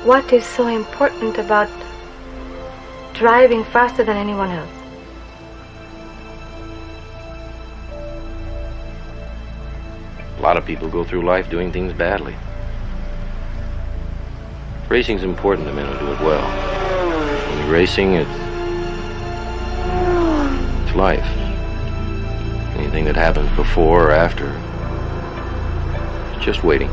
What is so important about driving faster than anyone else? A lot of people go through life doing things badly. Racing's important to men who do it well. When you're racing, it's life. Anything that happens before or after, it's just waiting.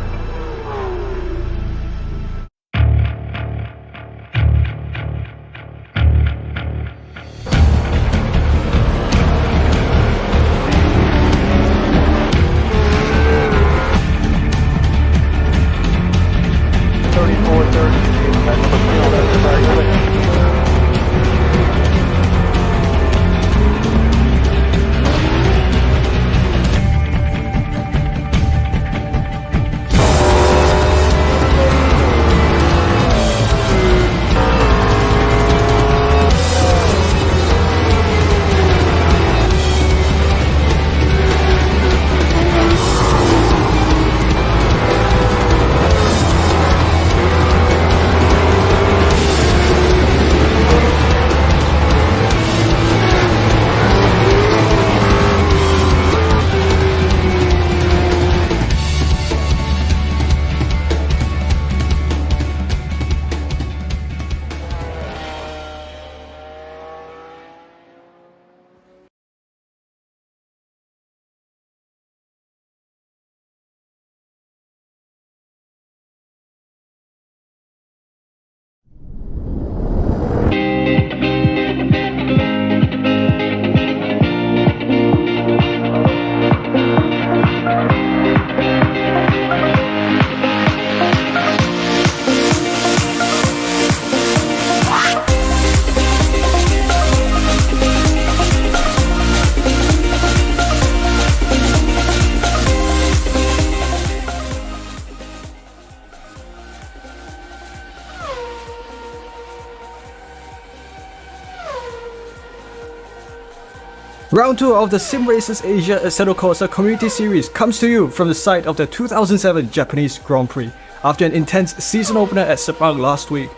Round 2 of the Sim Races Asia Assetto Corsa Community Series comes to you from the site of the 2007 Japanese Grand Prix. After an intense season opener at Sepang last week,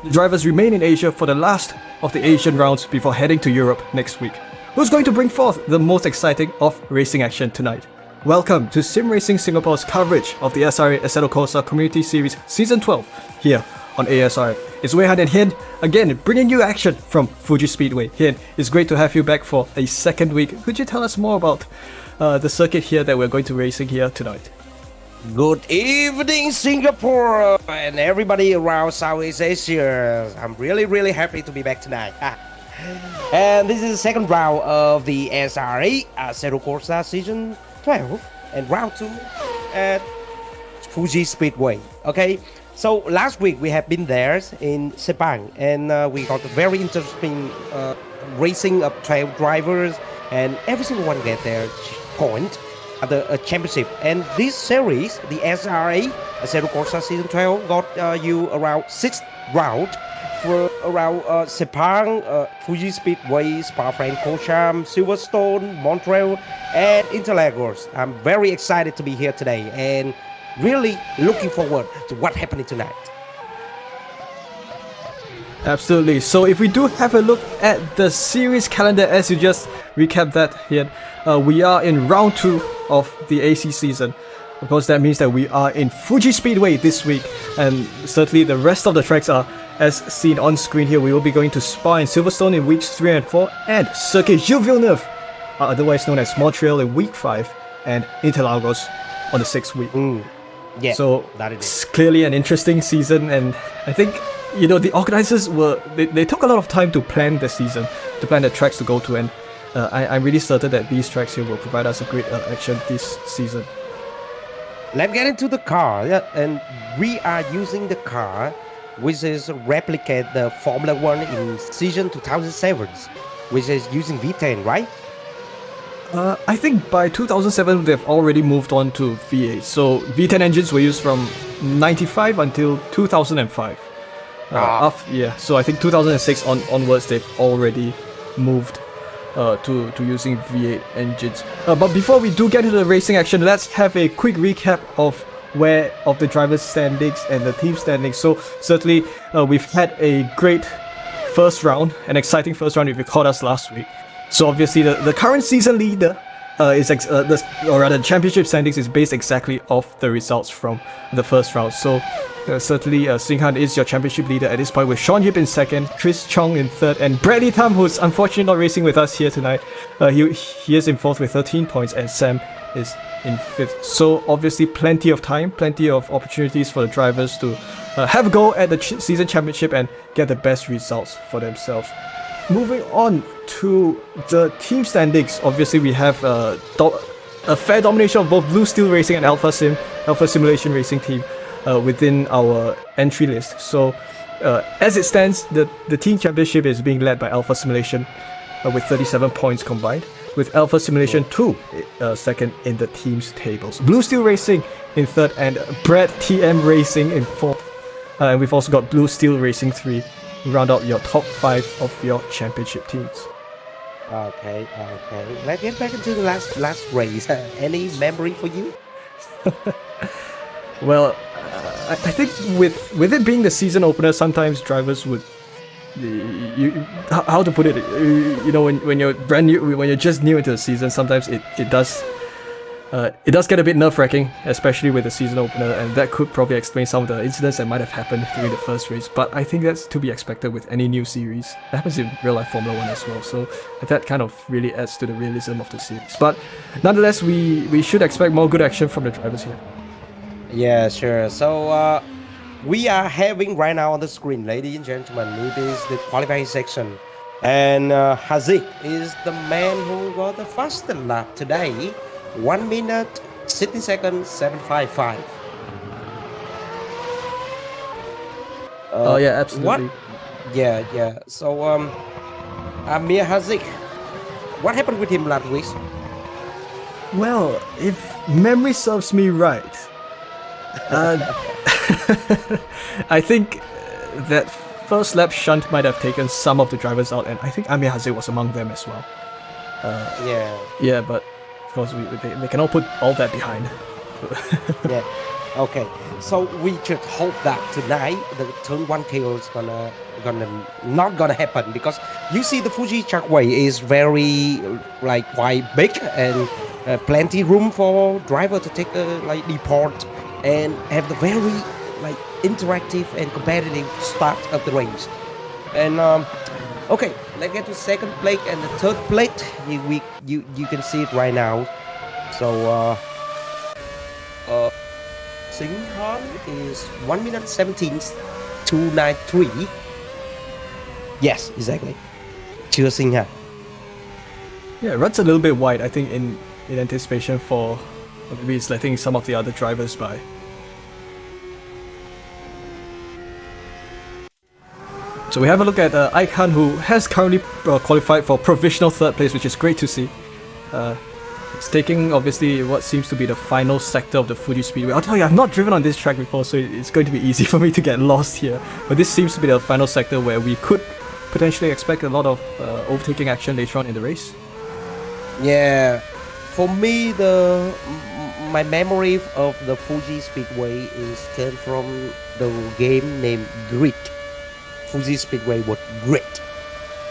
the drivers remain in Asia for the last of the Asian rounds before heading to Europe next week. Who's going to bring forth the most exciting of racing action tonight? Welcome to Sim Racing Singapore's coverage of the SRA Assetto Corsa Community Series Season 12 here on ASR. It's Wei Han and Hian, again bringing you action from Fuji Speedway. Hian, it's great to have you back for a second week. Could you tell us more about the circuit here that we're going to racing here tonight? Good evening, Singapore, and everybody around Southeast Asia. I'm really happy to be back tonight. And this is the second round of the SRA Assetto Corsa Season 12 and round 2 at Fuji Speedway. Okay, so last week we have been there in Sepang, and we got a very interesting racing of 12 drivers, and every single one get their point at the championship. And this series, the SRA Assetto Corsa Season 12, got you around 6 rounds for around Sepang, Fuji Speedway, Spa-Francorchamps, Silverstone, Montreal, and Interlagos. I'm very excited to be here today and really looking forward to what's happening tonight. Absolutely. So if we do have a look at the series calendar, as you just recapped that here, we are in round 2 of the AC season. Of course, that means that we are in Fuji Speedway this week, and certainly the rest of the tracks are as seen on screen here. We will be going to Spa and Silverstone in weeks 3 and 4, and Circuit Gilles Villeneuve, otherwise known as Montreal, in week 5, and Interlagos on the 6th week. Yeah, so that is it's clearly an interesting season, and I think, you know, the organizers they took a lot of time to plan the season, to plan the tracks to go to, and I'm really certain that these tracks here will provide us a great action this season. Let's get into the car, and we are using the car which is replicate the Formula 1 in season 2007, which is using V10, right? I think by 2007 they've already moved on to V8. So V10 engines were used from 95 until 2005. So I think 2006 onwards they've already moved to using V8 engines. But before we do get into the racing action, let's have a quick recap of aware of the drivers' standings and the team standings. So certainly we've had a great first round, an exciting first round if you caught us last week. So obviously the current season leader the championship standings is based exactly off the results from the first round. So certainly Singhan is your championship leader at this point, with Sean Yip in second, Chris Chong in third, and Bradley Tam, who's unfortunately not racing with us here tonight. He is in fourth with 13 points, and Sam is in fifth. So obviously plenty of time, plenty of opportunities for the drivers to have a go at the season championship and get the best results for themselves. Moving on to the team standings, obviously we have a fair domination of both Blue Steel Racing and Alpha Simulation Racing team within our entry list. So as it stands, the team championship is being led by Alpha Simulation with 37 points combined, with Alpha Simulation 2 second in the team's tables. Blue Steel Racing in third, and Brad TM Racing in fourth. And we've also got Blue Steel Racing 3 round out your top 5 of your championship teams. Okay. Let's get back into the last race. Any memory for you? Well, I think with it being the season opener, sometimes drivers would, how to put it, when you're brand new, when you're just new into the season, sometimes it does get a bit nerve-wracking, especially with the season opener, and that could probably explain some of the incidents that might have happened during the first race. But I think that's to be expected with any new series. That happens in real-life Formula 1 as well, so that kind of really adds to the realism of the series. But nonetheless, we should expect more good action from the drivers here. Yeah, sure. So we are having right now on the screen, ladies and gentlemen, it is the qualifying section. And Hazik is the man who got the fastest lap today. 1 minute, 60 seconds, 755. Oh yeah, absolutely. What? Yeah. So Amir Hazik, what happened with him last week? Well, if memory serves me right, I think that first lap shunt might have taken some of the drivers out, and I think Amir Hazik was among them as well. Yeah, but of course they can all put all that behind. Yeah. Okay. So we just hope that tonight the turn 1 chaos not gonna happen, because you see the Fuji trackway is very quite big and plenty room for driver to take a deport and have the very interactive and competitive start of the race. And okay, let's get to second plate and the third plate. You can see it right now. So Singhan is 1 minute 17.293. Yes, exactly. Chưa Singhan. Yeah, it runs a little bit wide, I think, in anticipation for maybe it's letting some of the other drivers by. So we have a look at Aikhan, who has currently qualified for provisional third place, which is great to see. It's taking obviously what seems to be the final sector of the Fuji Speedway. I'll tell you, I've not driven on this track before, so it's going to be easy for me to get lost here. But this seems to be the final sector where we could potentially expect a lot of overtaking action later on in the race. Yeah, for me, my memory of the Fuji Speedway is came from the game named Grid. Fuji Speedway was great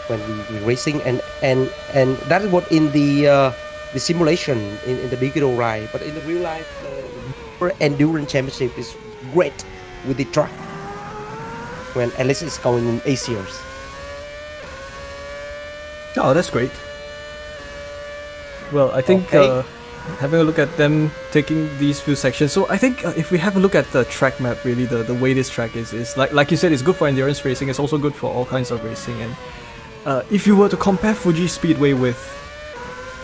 when we were racing, and that is what in the simulation in the digital ride, but in the real life the endurance championship is great with the track when at least it's going in Asians. Oh, that's great. Well, I think having a look at them taking these few sections, so I think if we have a look at the track map, really the way this track is like you said, it's good for endurance racing. It's also good for all kinds of racing. And if you were to compare Fuji Speedway with,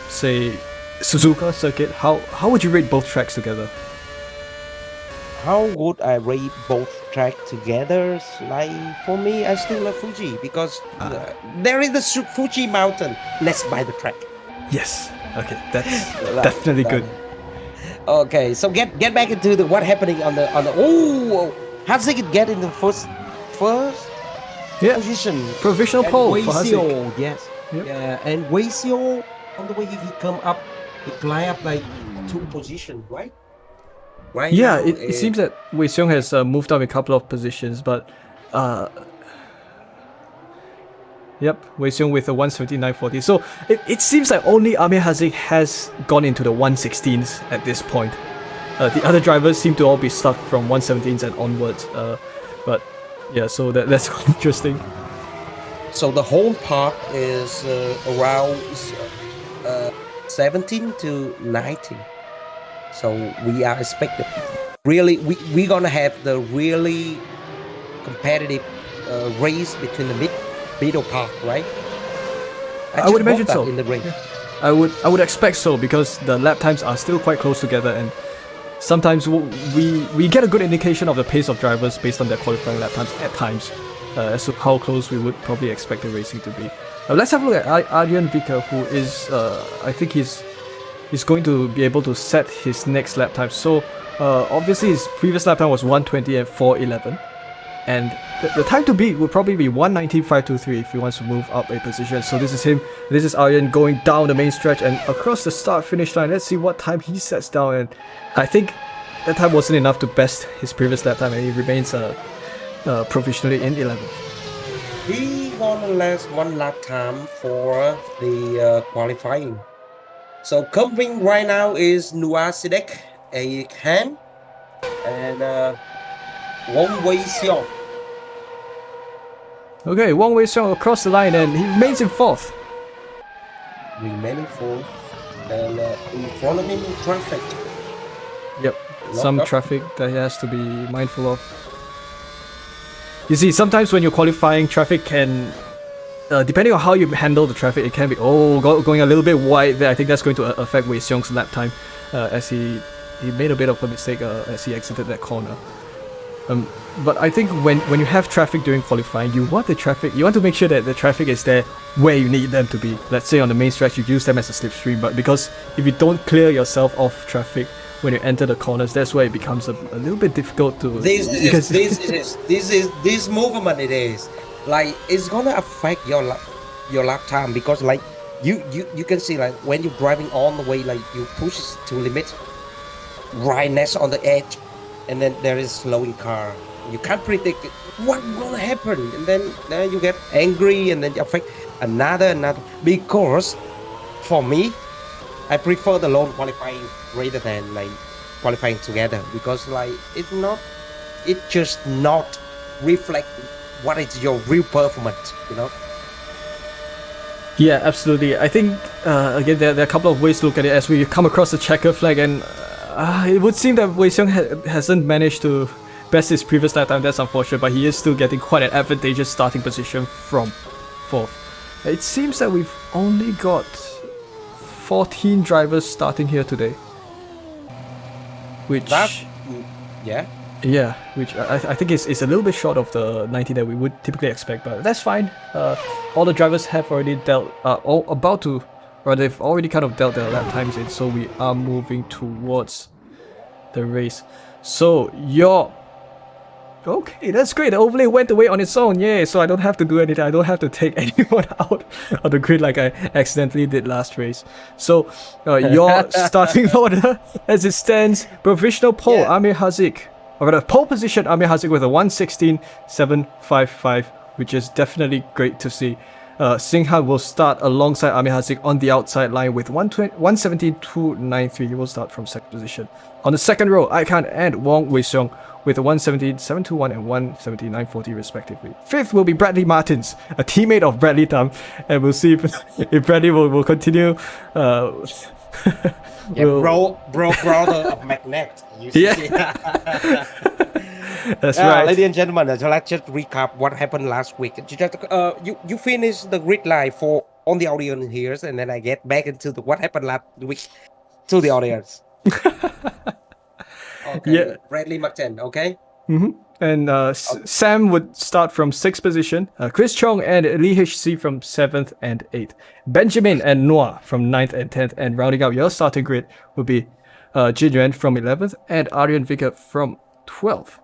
say, Suzuka circuit, how would you rate both tracks together? How would I rate both tracks together? For me, I still love Fuji because there is the Fuji mountain next by the track. Yes. Okay, that's definitely good. Okay, so get back into what happening on the how did it get in the first position? Provisional pole for Hazik. Yes. Yep. Yeah, and Weisio on the way he come up, he climb up 2 positions, right? Right Yeah, now, it seems that Wei Xiong has moved up a couple of positions, but yep, Wei Xiong with a 179.40. So it seems like only Amir Hazik has gone into the 116s at this point. The other drivers seem to all be stuck from 117s and onwards. But yeah, so that's quite interesting. so the whole park is around 17 to 19. So we are expected really we're gonna have the really competitive race between the middle park, right? I would just imagine hope that so. in the race. I would expect so, because the lap times are still quite close together, and sometimes we get a good indication of the pace of drivers based on their qualifying lap times at times, as to how close we would probably expect the racing to be. Let's have a look at Adrian Vika, who is I think he's going to be able to set his next lap time. So obviously his previous lap time was 1:20 and 4:11. And the time to beat would probably be 1:19.523 if he wants to move up a position. So this is him. This is Aryan going down the main stretch and across the start-finish line. Let's see what time he sets down. And I think that time wasn't enough to best his previous lap time, and he remains provisionally in 11th. He gonna last one lap time for the qualifying. So coming right now is Noah Sidek, a Khan, and Wong Wei Xiong. Okay, Wong Wei Xiong across the line, and he remains in 4th. Remaining fourth, and in front of him traffic. Yep, Locked some up. traffic that he has to be mindful of. You see, sometimes when you're qualifying, traffic can, depending on how you handle the traffic, it can be going a little bit wide there. I think that's going to affect Wei Xiong's lap time, as he made a bit of a mistake as he exited that corner. But I think when you have traffic during qualifying, you want to make sure that the traffic is there where you need them to be. Let's say on the main stretch, you use them as a slipstream, but because if you don't clear yourself off traffic when you enter the corners, that's where it becomes a little bit difficult to. This movement it is like it's gonna affect your lap time, because like you can see, like when you're driving on the way, like you push it to limit right next on the edge, and then there is slowing car. You can't predict what gonna happen, and then you get angry, and then you affect another. Because for me, I prefer the lone qualifying rather than like qualifying together, because like it just not reflect what is your real performance, you know. Yeah, absolutely. I think again there are a couple of ways to look at it as we come across the checker flag, and it would seem that Wei Xiong hasn't managed to best his previous lap time. That's unfortunate, but he is still getting quite an advantageous starting position from 4th. It seems that we've only got 14 drivers starting here today, which which I think is a little bit short of the 90 that we would typically expect, but that's fine. All the drivers have already dealt, they've already kind of dealt their lap times in, so we are moving towards the race. So okay, that's great. The overlay went away on its own, yay! So I don't have to do anything. I don't have to take anyone out of the grid like I accidentally did last race. So your starting order as it stands: provisional pole, Amir Hazik. Or rather, pole position, Amir Hazik with a 1:16.755, which is definitely great to see. Singha will start alongside Amir Hazik on the outside line with 1:17.293. He will start from 2nd position. On the second row, Aikan and Wong Wei Xiong with a 1:17.721 and 1:17.940 respectively. 5th will be Bradley Martins, a teammate of Bradley Tam, and we'll see if Bradley will continue. Brother of Magnet. That's right. Ladies and gentlemen, so let's just recap what happened last week. You finished the grid line on the audience here, and then I get back into what happened last week to the audience. Okay. Yeah. Bradley McTen, okay? Mm-hmm. And Sam would start from 6th position, Chris Chong and Lee HC from 7th and 8th, Benjamin and Noah from 9th and 10th, and rounding out your starting grid would be Jin Yuan from 11th and Aryan Vika from 12th.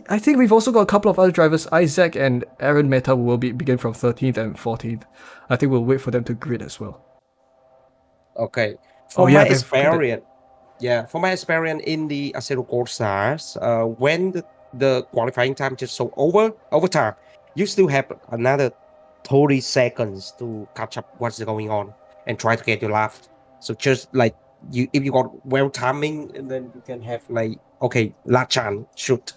I think we've also got a couple of other drivers. Isaac and Aaron Mehta will begin from 13th and 14th. I think we'll wait for them to grid as well. Okay. My experience, Yeah, from my experience in the Assetto Corsas, when the qualifying time just so overtime, you still have another 30 seconds to catch up what's going on and try to get your lap. So just like you, if you got well timing, and then you can have like okay, last chance shoot.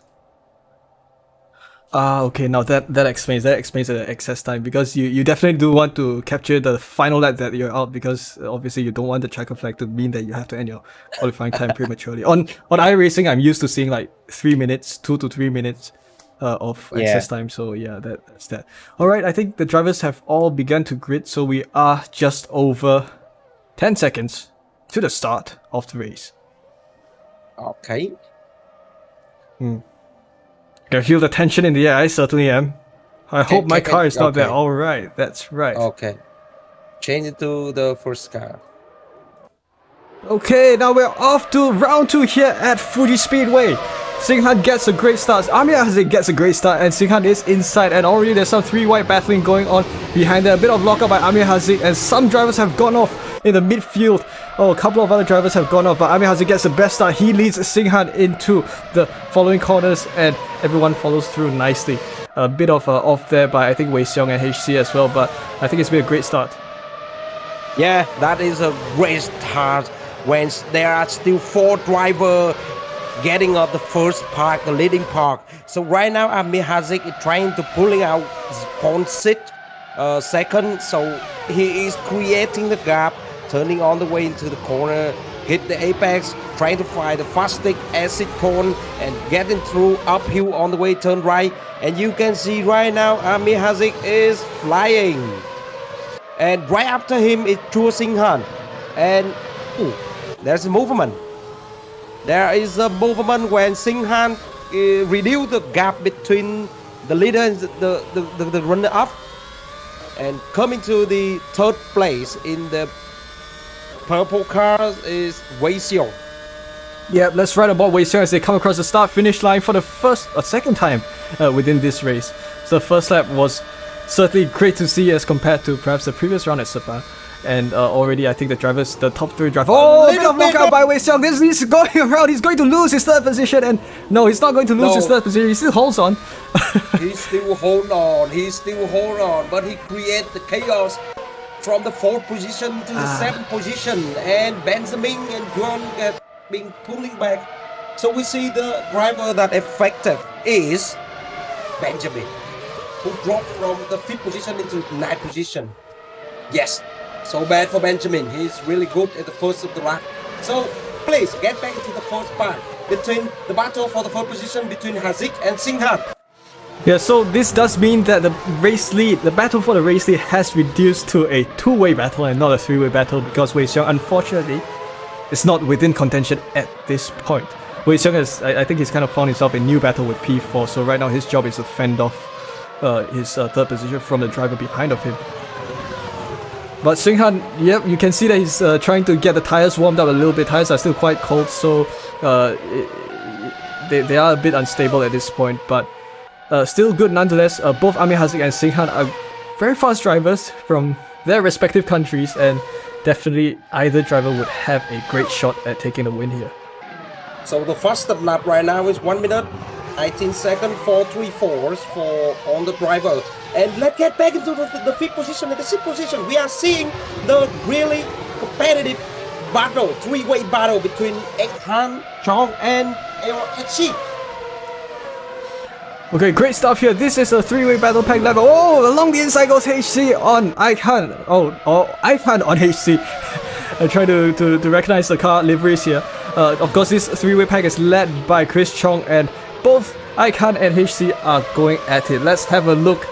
Okay, now that explains the excess time, because you definitely do want to capture the final lap that you're out, because obviously you don't want the checker flag to mean that you have to end your qualifying time prematurely. On iRacing, I'm used to seeing like 3 minutes, 2 to 3 minutes of excess time. So yeah, that's that. All right, I think the drivers have all begun to grid, so we are just over 10 seconds to the start of the race. Okay. Can feel the tension in the air. I certainly am. I hope my car is not there. All right, that's right. Okay. Change it to the first car. Okay, now we're off to round 2 here at Fuji Speedway. Singhan gets a great start. Amiyazi gets a great start, and Singhan is inside. And already there's some 3-wide battling going on behind there. A bit of lockup by Amiyazi, and some drivers have gone off in the midfield. Oh, a couple of other drivers have gone off, but Amiyazi gets the best start. He leads Singhan into the following corners, and everyone follows through nicely. A bit of off there by I think Wei Xiong and HC as well, but I think it's been a great start. Yeah, that is a great start when there are still 4 drivers getting up the first park, the leading park. So right now, Amiyazi is trying to pulling out second. So he is creating the gap, turning on the way into the corner, hit the apex, trying to find the fastest exit cone and getting through uphill on the way, turn right. And you can see right now, Amiyazi is flying. And right after him is Chua Singhan. And there's a movement. There is a movement when Singhan reduced the gap between the leader and the runner-up, and coming to the 3rd place in the purple cars is Wei Xiong. Yeah, let's ride about Wei Xiong as they come across the start-finish line for the second time within this race. So the first lap was certainly great to see as compared to perhaps the previous round at Sepang. And already I think the top 3 drivers... Oh, a bit of lockout by Wei Xiong. This is going around. He's going to lose his 3rd position. And no, he's not going to lose his 3rd position. He still holds on. He still hold on. But he creates the chaos from the 4th position to the 7th position. And Benjamin and Juan get being pulling back. So we see the driver that effective is Benjamin, who dropped from the 5th position into 9th position. Yes. So bad for Benjamin. He's really good at the first of the lap. So please get back into the first part between the battle for the 4th position between Haziq and Singhan. Yeah, so this does mean that the battle for the race lead has reduced to a 2-way battle and not a 3-way battle, because Wei Xiong unfortunately is not within contention at this point. Wei Xiong has, I think he's kind of found himself in a new battle with P4, so right now his job is to fend off his 3rd position from the driver behind of him. But Singhan, yep, you can see that he's trying to get the tires warmed up a little bit. Tires are still quite cold, so they are a bit unstable at this point, but still good nonetheless. Both Amiyazi and Singhan are very fast drivers from their respective countries, and definitely either driver would have a great shot at taking the win here. So the fastest lap right now is 1 minute 19 seconds, 4.34 for on the driver. And let's get back into the 5th position and the 6th position. We are seeing the really competitive battle, 3-way battle between XII, Chong and XII. Okay, great stuff here. This is a 3-way battle pack level. Oh, along the inside goes HC on XII. XII on HC. I try to recognize the car liveries here. Of course, this 3-way pack is led by Chris Chong, and both XII and HC are going at it. Let's have a look.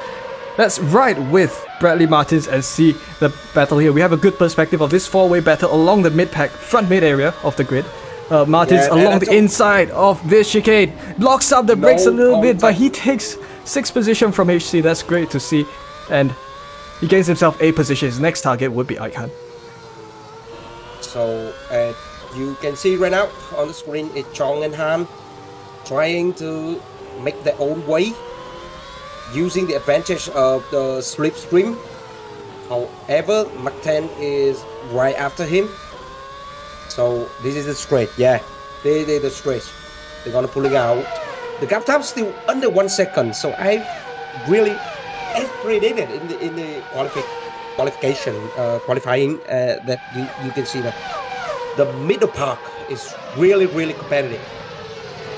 Let's ride with Bradley Martins and see the battle here. We have a good perspective of this 4-way battle along the front mid area of the grid. Martins along the inside of this chicane blocks up the brakes a little bit, but he takes 6th position from HC. That's great to see, and he gains himself 8th position. His next target would be XII. So you can see right now on the screen is Chong and Han trying to make their own way, using the advantage of the slipstream. However, Mach 10 is right after him. So this is the straight. Yeah, they the straight. They're gonna pull it out. The gap time still under 1 second. So I really, as predicted in the qualification qualifying that you can see that the middle park is really competitive.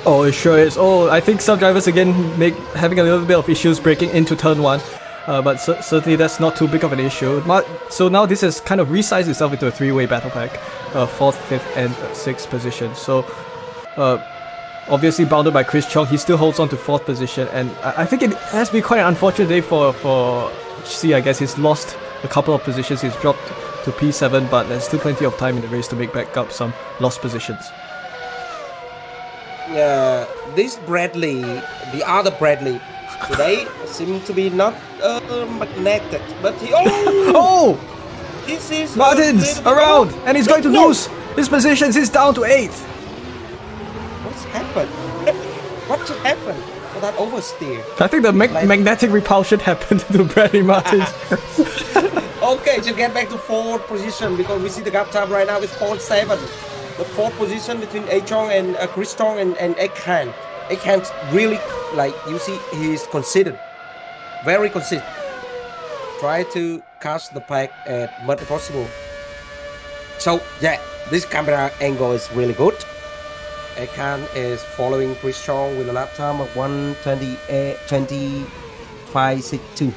Oh, it sure is. Oh, I think some drivers again having a little bit of issues breaking into turn 1. But certainly that's not too big of an issue. So now this has kind of resized itself into a 3-way battle pack, 4th, 5th, and 6th position. So obviously bounded by Chris Chong, he still holds on to 4th position, and I think it has been quite an unfortunate day for HC. I guess he's lost a couple of positions. He's dropped to P7, but there's still plenty of time in the race to make back up some lost positions. This Bradley, the other Bradley, today seems to be not magnetic, but he oh! This is Martin's around, and he's going to lose his positions. He's down to 8th. What's happened? What should happen for that oversteer? I think the magnetic repulsion happened to Bradley Martin. Okay, to get back to 4th position, because we see the gap time right now is 0.7. The 4th position between A Chong and Chris Chong and XII. XII really, like, you see, he's considered, very considered. Try to cast the pack as much as possible. So yeah, this camera angle is really good. XII is following Chris Chong with a lap time of 1:25.62.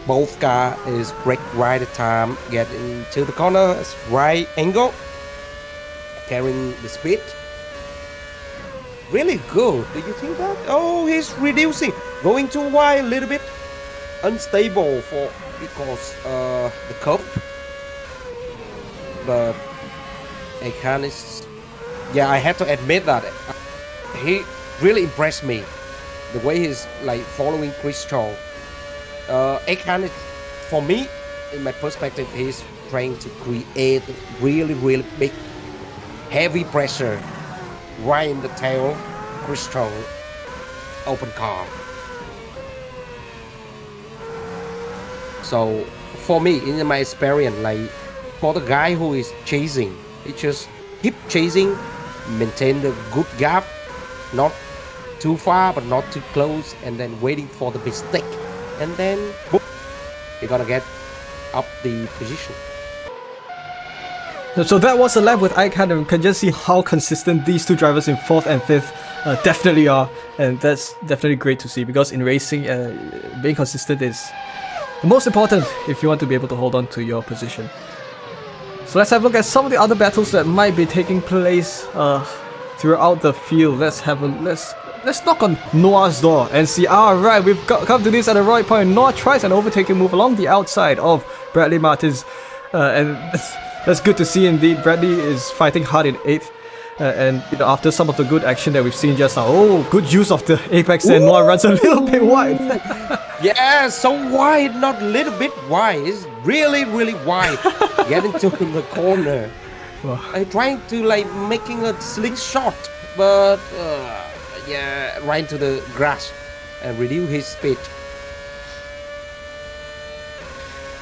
Both car is brake right at time, get into the corner, it's right angle, carrying the speed. Really good. Do you think that? Oh, he's reducing, going too wide a little bit, unstable because the curve. But XII is, yeah, I have to admit that he really impressed me. The way he's like following Chris Chong. XII, for me, in my perspective, he's trying to create really big, heavy pressure right in the tail Chris Chong open car. So for me, in my experience, like for the guy who is chasing, he just keep chasing, maintain the good gap, not too far but not too close, and then waiting for the mistake, and then boop, you're gonna get up the position. So that was a lap with Icon, and we can just see how consistent these two drivers in 4th and 5th definitely are, and that's definitely great to see, because in racing, being consistent is the most important if you want to be able to hold on to your position. So let's have a look at some of the other battles that might be taking place throughout the field. Let's knock on Noah's door and see. Alright, we've come to this at the right point. Noah tries an overtaking move along the outside of Bradley Martins, and that's good to see indeed. Bradley is fighting hard in 8th, and you know, after some of the good action that we've seen just now, good use of the apex, and Noah runs a little bit wide. Yeah, so wide, not a little bit wide, it's really wide. Getting to the corner. I'm trying to like making a slingshot, but yeah, right into the grass and reduce his speed.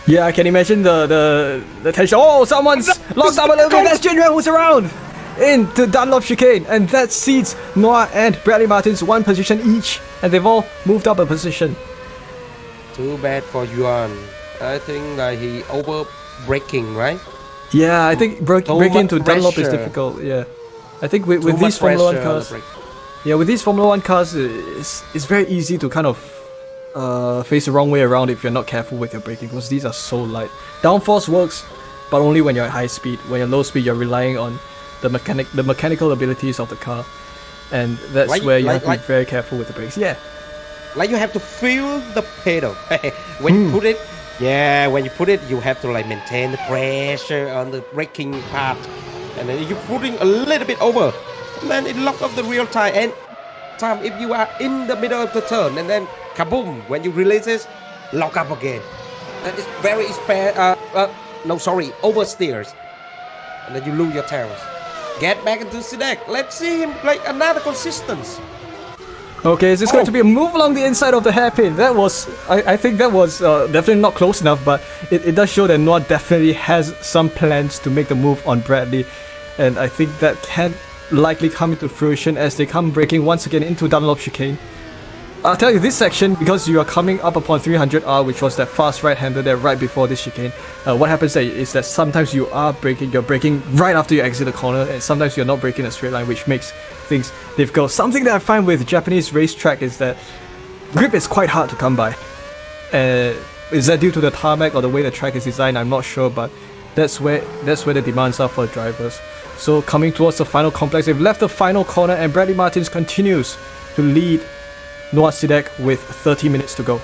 Yeah, I can imagine the tension. Oh, someone's locked up a little bit. That's Jinren who's around into Dunlop chicane, and that seats Noah and Bradley Martins 1 position each, and they've all moved up a position. Too bad for Yuan. I think that he over braking, right? Yeah, I think breaking into Dunlop is difficult. Yeah, I think with these Formula 1 cars, with these Formula 1 cars, it's very easy to kind of face the wrong way around if you're not careful with your braking, because these are so light. Downforce works, but only when you're at high speed. When you're low speed, you're relying on the mechanical abilities of the car, and that's where you have to be very careful with the brakes. Yeah. Like you have to feel the pedal. When you put it, when you put it, you have to like maintain the pressure on the braking part, and then you're putting a little bit over, and then it locks up the real time. And time if you are in the middle of the turn, and then kaboom, when you release it, lock up again. That is very oversteers, and then you lose your tails. Get back into Sidek. Let's see him like another consistency. Okay, is this going to be a move along the inside of the hairpin? That was, I think that was definitely not close enough, but it does show that Noah definitely has some plans to make the move on Bradley. And I think that can likely come into fruition as they come breaking once again into Dunlop chicane. I'll tell you, this section, because you are coming up upon 300R, which was that fast right-hander there right before this chicane, what happens there is that sometimes you're braking right after you exit the corner, and sometimes you're not braking a straight line, which makes things difficult. Something that I find with Japanese racetrack is that grip is quite hard to come by. Is that due to the tarmac or the way the track is designed? I'm not sure, but that's where the demands are for drivers. So coming towards the final complex, they've left the final corner, and Bradley Martins continues to lead Noah Sidek with 30 minutes to go.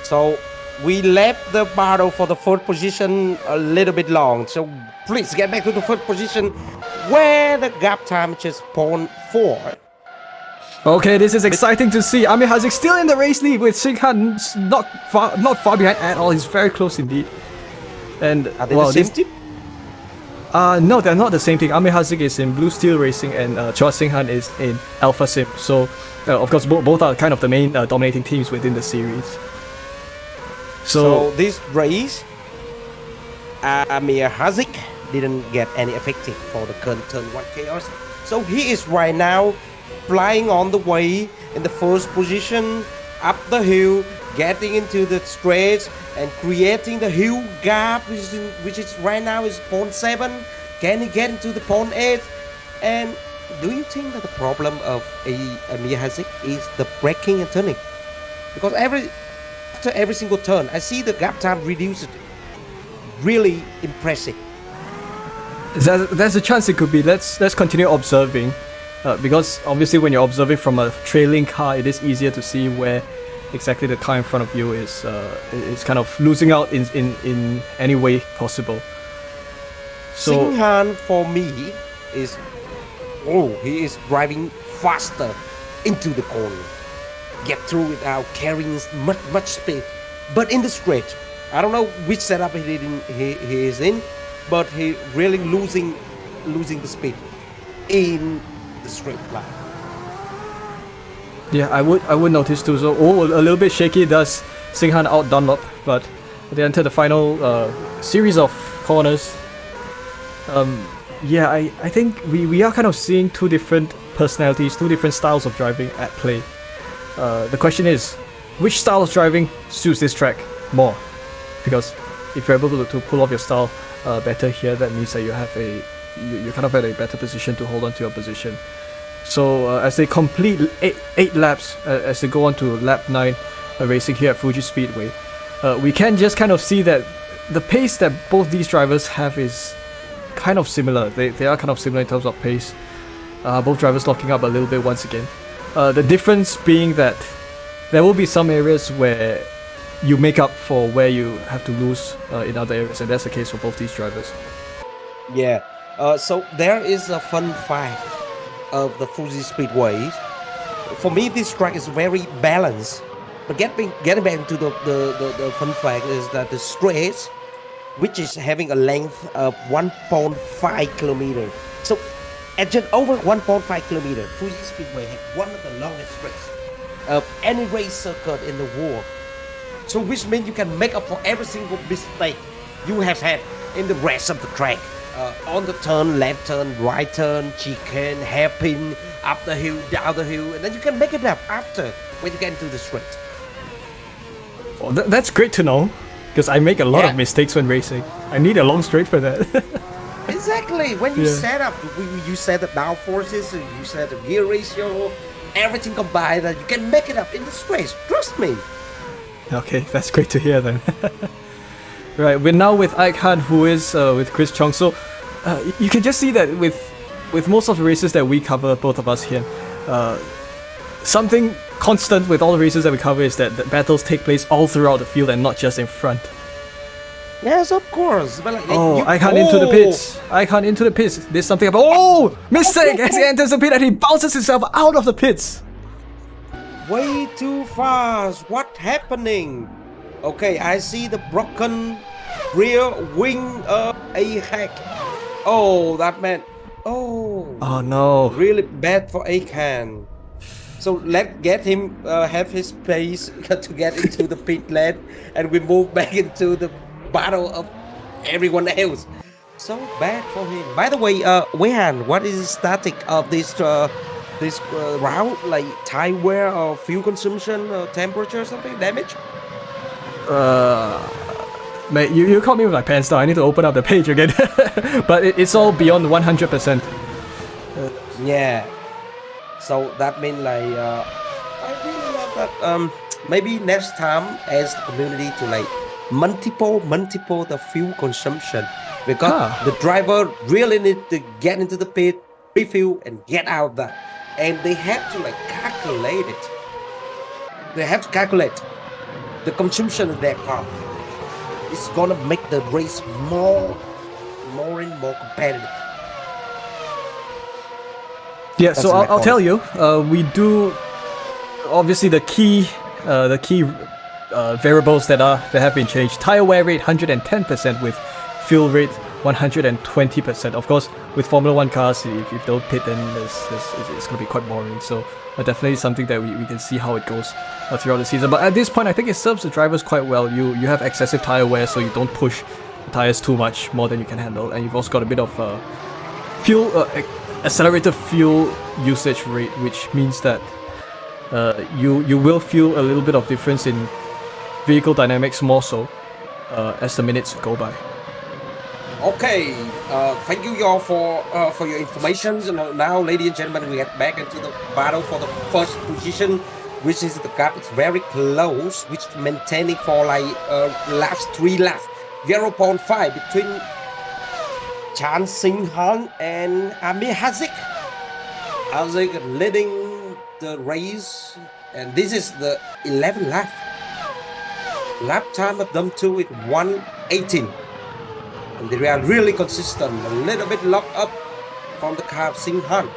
So we left the battle for the fourth position a little bit long. So please get back to the fourth position where the gap time is just 0.4. Okay, this is exciting to see. Amir Hazik still in the race lead with Singhan not far behind at all. He's very close indeed. And Are they the same team? No, they're not the same thing. Amir Hazik is in Blue Steel Racing and Chua Singhan is in Alpha Sim. So, of course, both are kind of the main dominating teams within the series. So this race, Amir Hazik didn't get any effective for the current turn 1 chaos. So he is right now flying on the way in the first position, up the hill, getting into the straight and creating the hill gap, which is right now is 0.7. Can he get into the 0.8? And do you think that the problem of Amir Hazik is the braking and turning? Because after every single turn, I see the gap time reduced. Really impressive. There's a chance it could be. Let's continue observing, because obviously when you're observing from a trailing car, it is easier to see where exactly the car in front of you is kind of losing out in any way possible. So Singhan for me is he is driving faster into the corner, get through without carrying much speed. But in the straight, I don't know which setup he is in, but he really losing the speed in the straight line. yeah, I would notice too. So a little bit shaky does Singhan out Dunlop, but they enter the final series of corners. Yeah, I think we are kind of seeing two different personalities, two different styles of driving at play. The question is, which style of driving suits this track more? Because if you're able to pull off your style better here, that means that you're kind of at a better position to hold on to your position. So as they complete eight laps, as they go on to lap 9, racing here at Fuji Speedway, we can just kind of see that the pace that both these drivers have is kind of similar. They are kind of similar in terms of pace. Both drivers locking up a little bit once again. The difference being that there will be some areas where you make up for where you have to lose in other areas, and that's the case for both these drivers. Yeah. So there is a fun fact of the Fuji Speedways. For me, this track is very balanced. But getting back to the fun fact is that the straight, which is having a length of 1.5 kilometers. So at just over 1.5 kilometers, Fuji Speedway had one of the longest straights of any race circuit in the world. So which means you can make up for every single mistake you have had in the rest of the track. On the turn, left turn, right turn, chicane, hairpin, up the hill, down the hill, and then you can make it up after when you get into the straight. Oh, that's great to know, because I make a lot of mistakes when racing. I need a long straight for that. Exactly. When you set up, you set the downforces, you set the gear ratio, everything combined, that you can make it up in the straight. Trust me. Okay, that's great to hear then. Right, we're now with Ike Han, who is with Chris Chong. So you can just see that with most of the races that we cover, both of us here, something constant with all the races that we cover is that the battles take place all throughout the field and not just in front. Yes, of course. But Ike Han into the pits. Ike Han into the pits. There's something about mistake as he enters the pit and he bounces himself out of the pits. Way too fast. What's happening? Okay, I see the broken rear wing of a hack. Oh, that man. Oh no. Really bad for Akan. So let's get him have his pace to get into the pit lane, and we move back into the battle of everyone else. So bad for him. By the way, Weihan, what is the static of this round? Like tire wear or fuel consumption, or temperature, or something damage? Mate, you caught me with my pants down. I need to open up the page again. But it's all beyond 100%. Yeah. So that means like I really love that. Maybe next time as the community to like multiple the fuel consumption, because the driver really need to get into the pit, refuel, and get out there, and they have to like calculate it. They have to calculate the consumption of their car. It's gonna make the race more and more competitive. Yeah, so I'll tell you, we do obviously the key variables that have been changed. Tire wear rate 110% with fuel rate 120%. Of course, with Formula 1 cars, if you don't pit, then it's going to be quite boring. So definitely something that we can see how it goes throughout the season. But at this point, I think it serves the drivers quite well. You have excessive tire wear, so you don't push the tires too much, more than you can handle. And you've also got a bit of accelerated fuel usage rate, which means that you will feel a little bit of difference in vehicle dynamics more so as the minutes go by. Okay, thank you y'all for your information. Now, ladies and gentlemen, we get back into the battle for the first position, which is the gap. It's very close, which maintaining for like last 3 laps, 0.5 between Chan Sing Han and Amir Hazik. Hazik leading the race, and this is the 11th lap. Lap time of them two is 1:18. And they are really consistent, a little bit locked up from the car of Sing Han,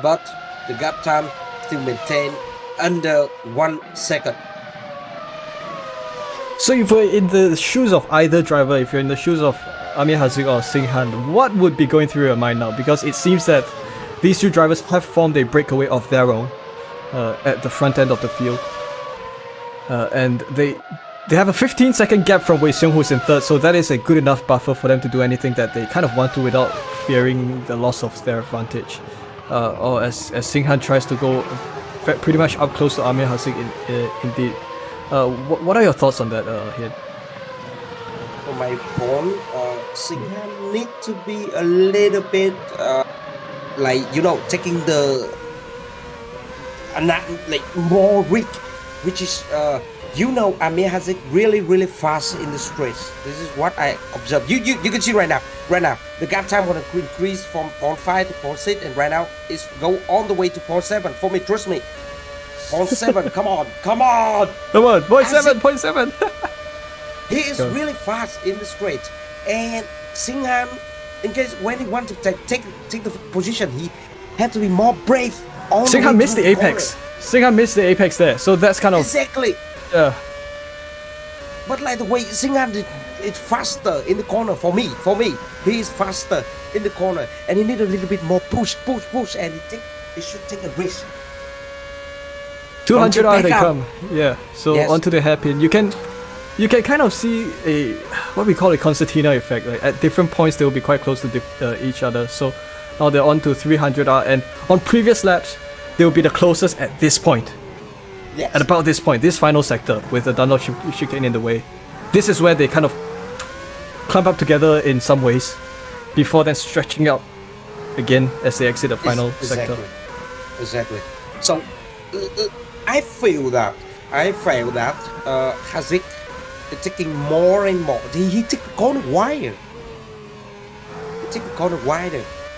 but the gap time still maintained under 1 second. So if you're in the shoes of either driver, if you're in the shoes of Amir Hazik or Sing Han, what would be going through your mind now? Because it seems that these two drivers have formed a breakaway of their own at the front end of the field, and they have a 15-second gap from Wei Xiong, who's in third, so that is a good enough buffer for them to do anything that they kind of want to without fearing the loss of their advantage. Or as Sing Han tries to go pretty much up close to Amir Hazik indeed. What are your thoughts on that, Hian? For my point, Sing Han need to be a little bit taking the like more risk, which is Amir Hazik really fast in the straight. This is what I observed. You can see right now the gap time gonna increase from 0.5 to 0.6, and right now it's go all the way to 0.7 for me. Trust me, 0.7. come on, 0.7. He is really fast in the straight, and Sing Han, in case when he want to take the position, he had to be more brave. Sing Han missed the apex. Sing Han missed the apex there, so that's kind of exactly. Yeah. But like the way Sing Han it's faster in the corner for me. He is faster in the corner, and he need a little bit more push, and he should take a risk. 200 out they come. Yeah. So yes. Onto the hairpin. You can kind of see a what we call a concertina effect. Like at different points they will be quite close to each other. So now they're on to 300R, and on previous laps they will be the closest at this point. Yes. At about this point, this final sector with the Dunlop chicane in the way. This is where they kind of clump up together in some ways, before then stretching out again as they exit the final sector. Exactly. So I feel that Hazik is taking more and more. He took the corner wider.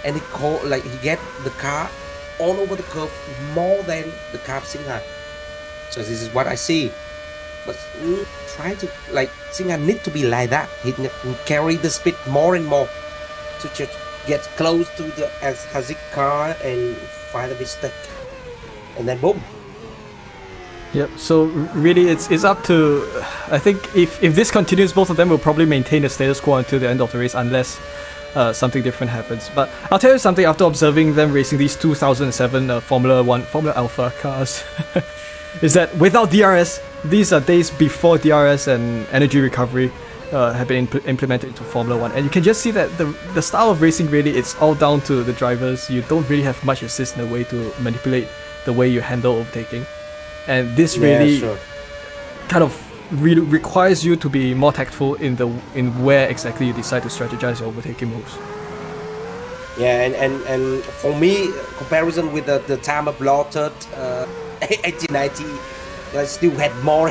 And he get the car all over the curve more than the car of Sing Han. So this is what I see. But try to Sing Han need to be like that. He carry the speed more and more to just get close to the Hazik car and find a mistake, and then boom. Yep. So really, it's up to. I think if this continues, both of them will probably maintain the status quo until the end of the race, unless something different happens. But I'll tell you something, after observing them racing these 2007 Formula Alpha cars, is that without DRS, these are days before DRS and energy recovery have been implemented into Formula 1, and you can just see that the style of racing really, it's all down to the drivers. You don't really have much assist in a way to manipulate the way you handle overtaking, and this really kind of requires you to be more tactful in where exactly you decide to strategize your overtaking moves. Yeah, and for me, comparison with the time of Lotted 1890, I still had more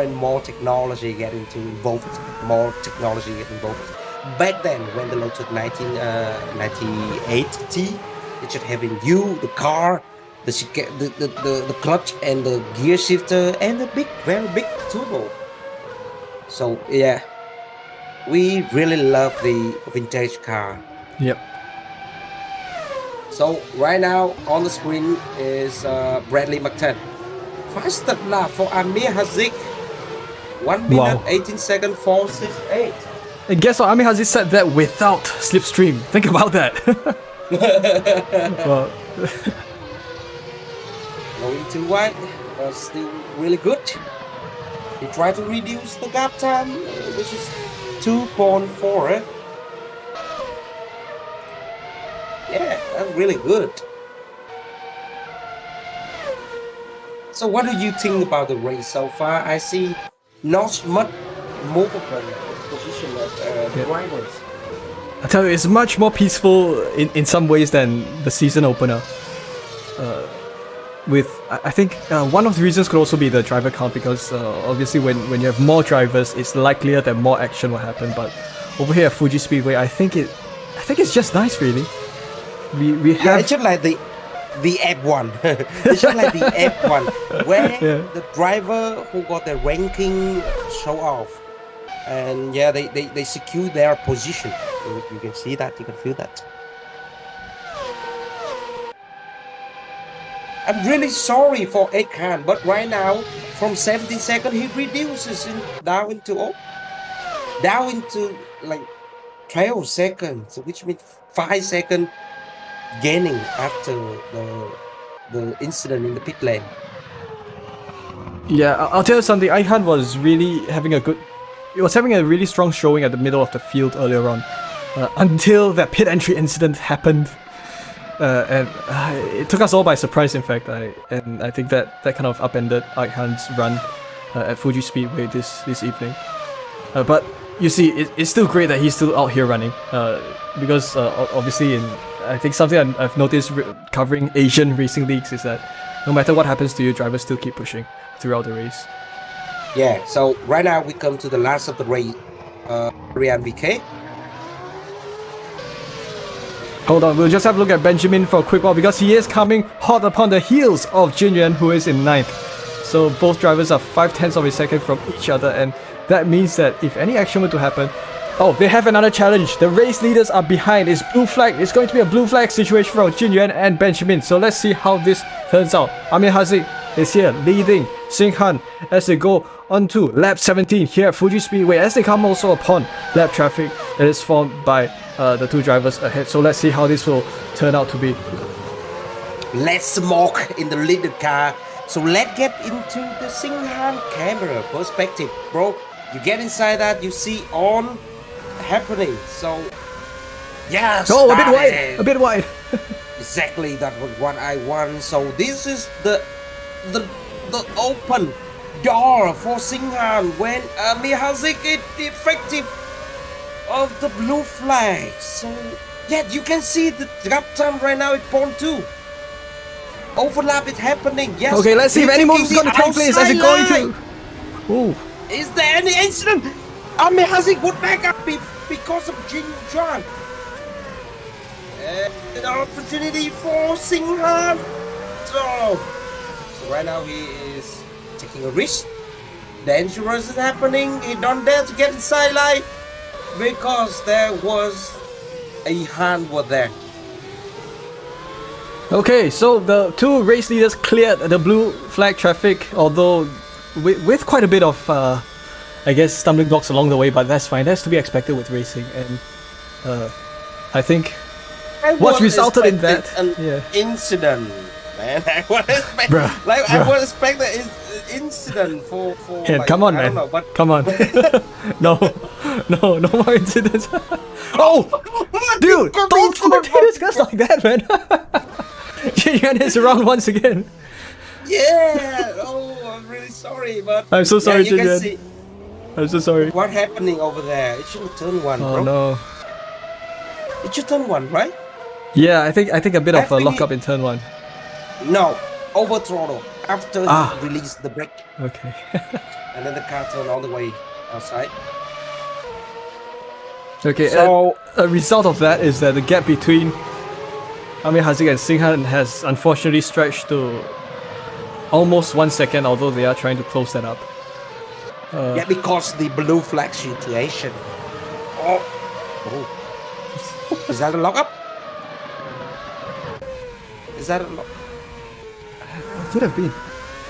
and more technology getting involved, more technology getting involved. Back then, when the Lotus 1998T, it should have in you the car, the clutch and the gear shifter and the very big turbo. So yeah, we really love the vintage car. Yep. So right now on the screen is Bradley McTen. Fastest lap for Amir Hazik. 1 minute 18 seconds 468. And guess what? Amir Hazik said that without slipstream. Think about that. Well, going too wide, but still really good. He tried to reduce the gap time, which is 2.4. Yeah, that's really good. So what do you think about the race so far? I see not much movable position of drivers. I tell you, it's much more peaceful in some ways than the season opener. I think one of the reasons could also be the driver count, because obviously when you have more drivers, it's likelier that more action will happen. But over here at Fuji Speedway, I think it's just nice, really. We have it's just like the F1. It's just like the F1, where the driver who got the ranking show off, and yeah, they secure their position. You can see that, you can feel that. I'm really sorry for Khan, but right now from 17 seconds he reduces down into like 12 seconds, which means 5 seconds gaining after the incident in the pit lane. Yeah, I'll tell you something. Ihan was really having a really strong showing at the middle of the field earlier on, until that pit entry incident happened, and it took us all by surprise. In fact, I think that kind of upended Ihan's run at Fuji Speedway this evening. But you see, it's still great that he's still out here running, because obviously I think something I've noticed covering Asian racing leagues is that no matter what happens to you, drivers still keep pushing throughout the race. Yeah, so right now we come to the last of the race, Ryan VK. Hold on, we'll just have a look at Benjamin for a quick while, because he is coming hot upon the heels of Jin Yuan, who is in 9th. So both drivers are 0.5 of a second from each other, and that means that if any action were to happen... Oh, they have another challenge. The race leaders are behind. It's blue flag. It's going to be a blue flag situation for Jin Yuan and Benjamin. So let's see how this turns out. Amir Hazik is here leading Sing Han as they go on to lap 17 here at Fuji Speedway, as they come also upon lap traffic that is formed by the two drivers ahead. So let's see how this will turn out to be. Let's smoke in the leader car. So let's get into the Sing Han camera perspective, bro. You get inside that, you see on happening. So yeah, oh, a bit wide. Exactly, that was what I want. So this is the open door for Sing Han when Amir Hazik is effective of the blue flag. So yeah, you can see the gap time right now at point 2. Overlap is happening. Yes. Okay, let's see if any move is going to take place. As it going to? Ooh. Is there any incident? Amir Hazik would back up because of Jin Yuan. An opportunity for Sing Han. So right now he is taking a risk. Dangerous is happening. He don't dare to get inside line because there was a hand were there. Okay, so the two race leaders cleared the blue flag traffic, although with quite a bit of, I guess, stumbling blocks along the way, but that's fine. That's to be expected with racing. And I think I what was resulted in that, expecting an yeah. incident, man. I was expecting, Bruh, I bruh. was expecting an incident for Yeah, like, come on, I man. don't know, but Come on. no more incidents. Oh, dude, don't talk to this guy like that, man. Jian is around once again. yeah. Oh, I'm really sorry, but I'm so sorry, you can Jian. see I'm so sorry. what happening over there. It should have turned one, Oh bro. no. It should turn one, right? Yeah, I think a bit of a think lockup in turn one. No, over throttle after Ah. he released the brake, Okay. and then the car turned all the way outside. Okay. So A result of that is that the gap between Amir Hazik and Singhan has unfortunately stretched to almost 1 second, although they are trying to close that up. yeah, because the blue flag situation. Oh. Is that a lockup? Is that a lock? Could have been.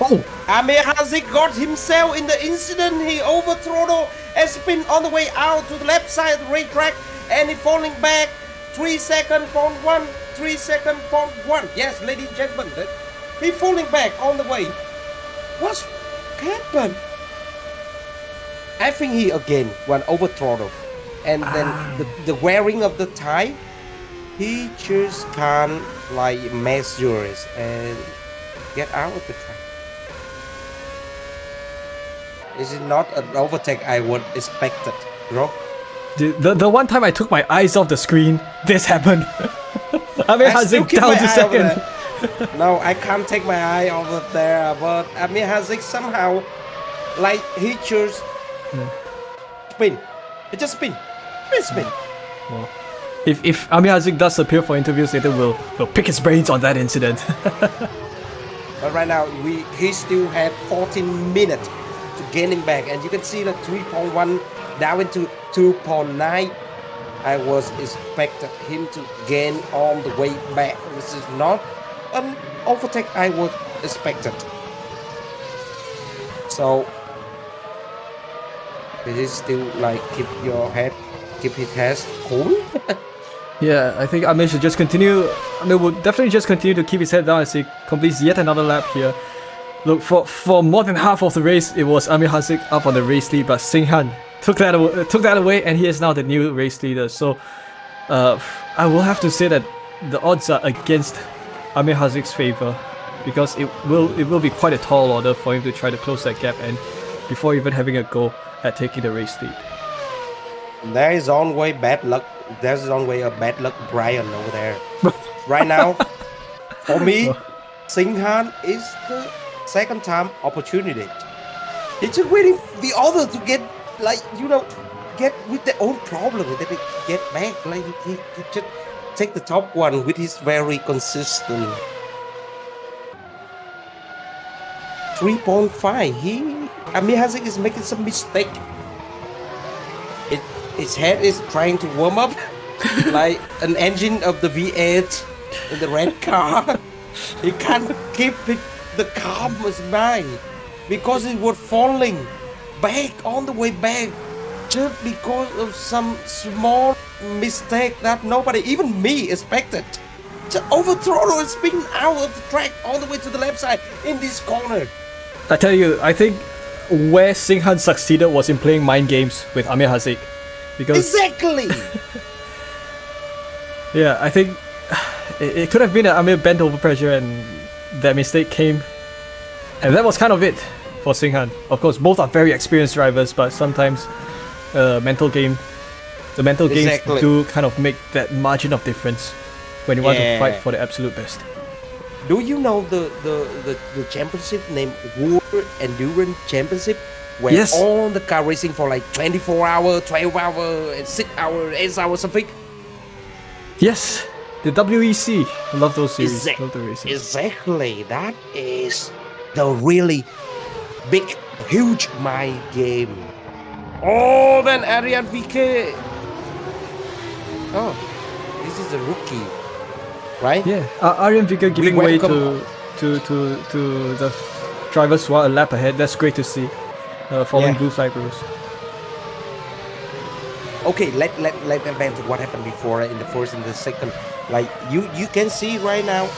Oh! Amir Hazik got himself in the incident. He over throttle and spin on the way out to the left side of the racetrack, and he falling back 3 second point one, 3 second point one. Yes, ladies and gentlemen, he falling back on the way. What's happened? I think he again went over throttle, and then the wearing of the tie, he just can't like measure it and get out of the track. This is not an overtake I would expect it, bro. The one time I took my eyes off the screen, this happened. Amir I still Hazik keep down my to eye over second. there. No, I can't take my eye over there, but Amir Hazik somehow, like, he chose spin. It just spin. Spin. Well, if Amir Hazik does appear for interviews later, we'll pick his brains on that incident. But right now, he still had 14 minutes to gain him back, and you can see that 3.1 down into 2.9. I was expected him to gain on the way back. This is not an overtake I was expected. So it is still like keep his head cool. Yeah, I think Amir should just continue. Amir will definitely just continue to keep his head down as he completes yet another lap here. Look, for more than half of the race, it was Amir Hazik up on the race lead, but Singhan took that away, and he is now the new race leader. So, I will have to say that the odds are against Amir Hazik's favor, because it will be quite a tall order for him to try to close that gap, and before even having a go at taking the race lead. There is always bad luck. There's always a bad luck Brian over there. Right now, for me, Singhan is the second time opportunity. It's just waiting for the other to get, like, get with their own problem, and then they get back. Like, he just take the top one with his very consistent 3.5. Amir Hazik is making some mistake. His head is trying to warm up like an engine of the V8 in the red car. He can't keep the calm as mind because it was falling back on the way back just because of some small mistake that nobody, even me, expected. Just over throttle and spin out of the track all the way to the left side in this corner. I tell you, I think where Singhan succeeded was in playing mind games with Amir Hazik. Because Exactly. yeah, I think it could have been that Amir bent over pressure and that mistake came, and that was kind of it for Singhan. Of course, both are very experienced drivers, but sometimes the mental games do kind of make that margin of difference when you want to fight for the absolute best. Do you know the championship named World Endurance Championship? Where Yes. all the car racing for like 24 hours, 12 hours, and 6 hours, 8 hours, something. Yes, the WEC. I love those series. Love the races. Exactly. That is the really big, huge mind game. Oh, then Arian VK. Oh, this is a rookie, right? Yeah, Aryan Vika giving way welcome- to the drivers who are a lap ahead. That's great to see. Following Yeah. blue flag rules. okay, let them back to what happened before in the first and the second. Like you can see right now,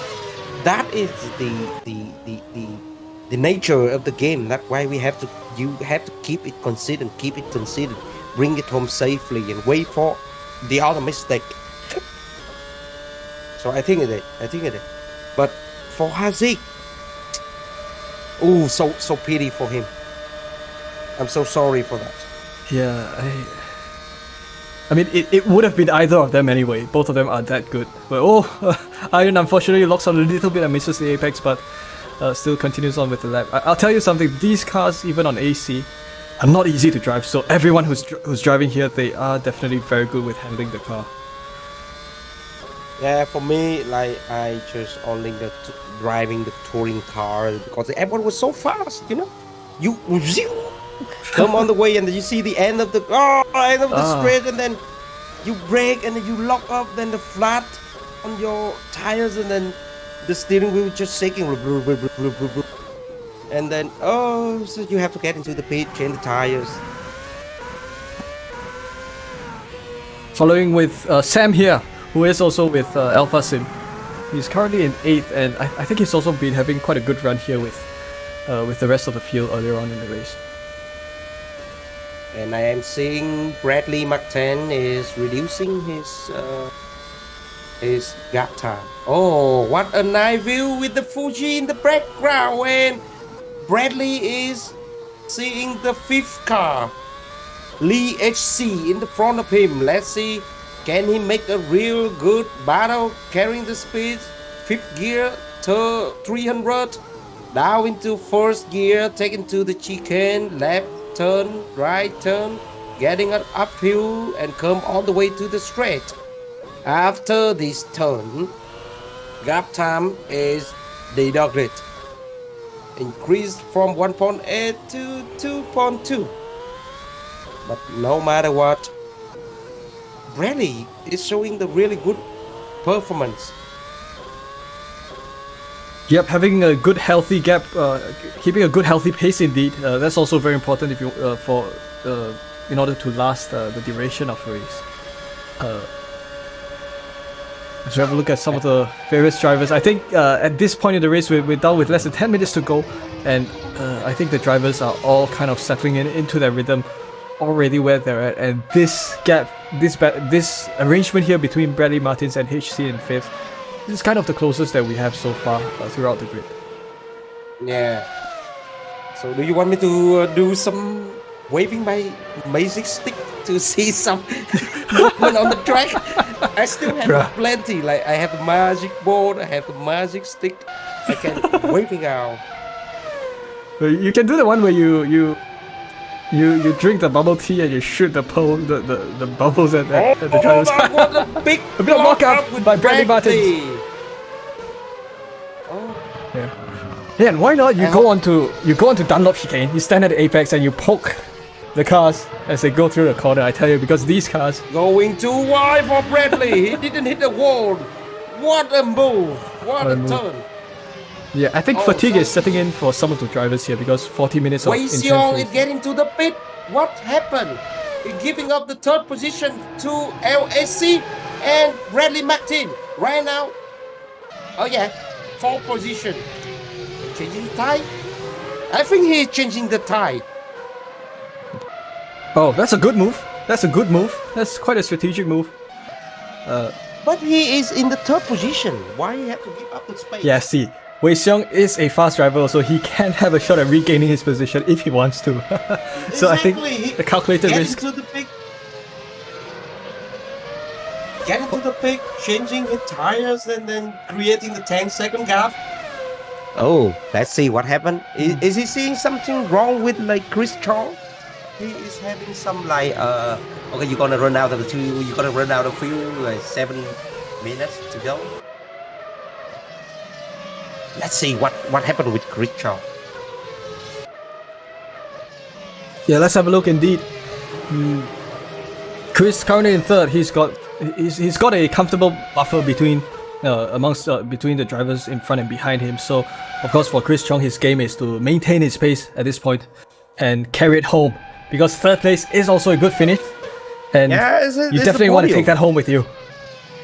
that is the nature of the game. That's why you have to keep it considered, bring it home safely, and wait for the other mistake. So I think it is. But for Haziq, oh, so pity for him. I'm so sorry for that. Yeah, I mean, it would have been either of them anyway. Both of them are that good. But Iron unfortunately locks on a little bit and misses the apex, but still continues on with the lap. I'll tell you something, these cars, even on AC, are not easy to drive. So everyone who's driving here, they are definitely very good with handling the car. Yeah, for me, like, I just only driving the touring car because the airport was so fast, you know? You come on the way and you see the end of the straight, and then you brake and then you lock up, then the flat on your tires, and then the steering wheel just shaking, and then so you have to get into the pit, change the tires. Following with Sam here, who is also with Alpha Sim. He's currently in 8th, and I think he's also been having quite a good run here with the rest of the field earlier on in the race. And I am seeing Bradley Martin is reducing his gap time. Oh, what a nice view with the Fuji in the background, and Bradley is seeing the 5th car, Lee HC, in the front of him. Let's see, can he make a real good battle carrying the speed? 5th gear to 300, down into 1st gear, taken to the chicane, left turn, right turn, getting an uphill and come all the way to the straight. After this turn, gap time is deducted, increased from 1.8 to 2.2. But no matter what, Bradley is showing the really good performance. Yep, having a good healthy gap, keeping a good healthy pace indeed. That's also very important if you in order to last the duration of a race. Let's have a look at some of the various drivers. I think at this point in the race we're down with less than 10 minutes to go, and I think the drivers are all kind of settling into their rhythm already where they're at. And this gap, this arrangement here between Bradley Martins and HC in 5th, this is kind of the closest that we have so far throughout the grid. Yeah. So do you want me to do some waving my magic stick to see some movement on the track? I still have plenty. Like, I have the magic board, I have the magic stick. I can waving out. You can do the one where you drink the bubble tea and you shoot the pole, the bubbles at the driver's side. What a big a bit of mock-up by Bradley Martins. Yeah, and why not you go onto Dunlop chicane, you stand at the apex and you poke the cars as they go through the corner. I tell you, because these cars going too wide for Bradley. He didn't hit the wall. What a move! What a turn! Yeah, I think fatigue is setting in for some of the drivers here because 40 minutes of intense Wei is getting to the pit. What happened? He's giving up the 3rd position to LSC and Bradley Martin right now. Oh yeah, 4th position. Changing the tie? I think he's changing the tie. Oh, that's a good move. That's a good move. That's quite a strategic move. But he is in the 3rd position. Why he have to give up the space? Yeah, see, Wei Xiong is a fast driver, so he can have a shot at regaining his position if he wants to. So I think the calculated risk. Get into the pit, changing his tires, and then creating the 10-second gap. Oh, let's see what happened. Is he seeing something wrong with like Chris Chong? He is having some like okay, you're gonna run out of the fuel. You're gonna run out of fuel. Like 7 minutes to go. Let's see what happened with Chris Chong. Yeah, let's have a look indeed. Chris currently in 3rd. He's got a comfortable buffer between between the drivers in front and behind him. So of course for Chris Chong, his game is to maintain his pace at this point and carry it home, because 3rd place is also a good finish. And Yeah, you definitely want to take that home with you.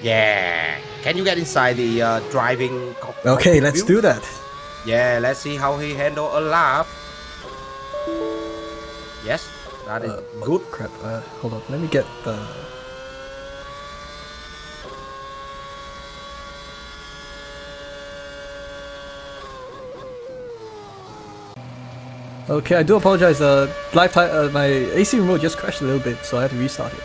Yeah. Can you get inside the driving Okay, cockpit let's view? do that. Yeah, let's see how he handle a laugh. Yes, that is good. Crap, hold on, let me get the... Okay, I do apologize, my AC remote just crashed a little bit, so I had to restart it.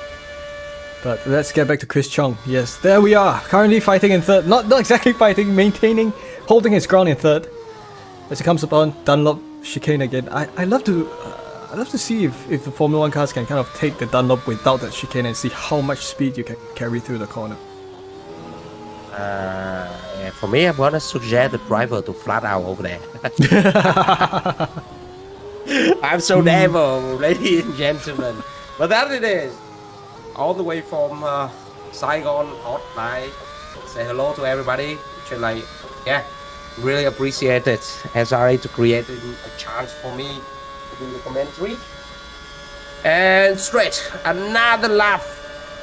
But let's get back to Chris Chung. Yes, there we are, currently fighting in third. Not exactly fighting, maintaining, holding his ground in third. As it comes upon Dunlop chicane again. I'd love to see if the Formula 1 cars can kind of take the Dunlop without that chicane and see how much speed you can carry through the corner. Yeah, for me, I'm gonna suggest the driver to flat out over there. I'm so devil, ladies and gentlemen. But that it is. All the way from Saigon, hot night. Say hello to everybody. Which like, yeah, really appreciate it. SRA to create a chance for me to do the commentary. And straight, another lap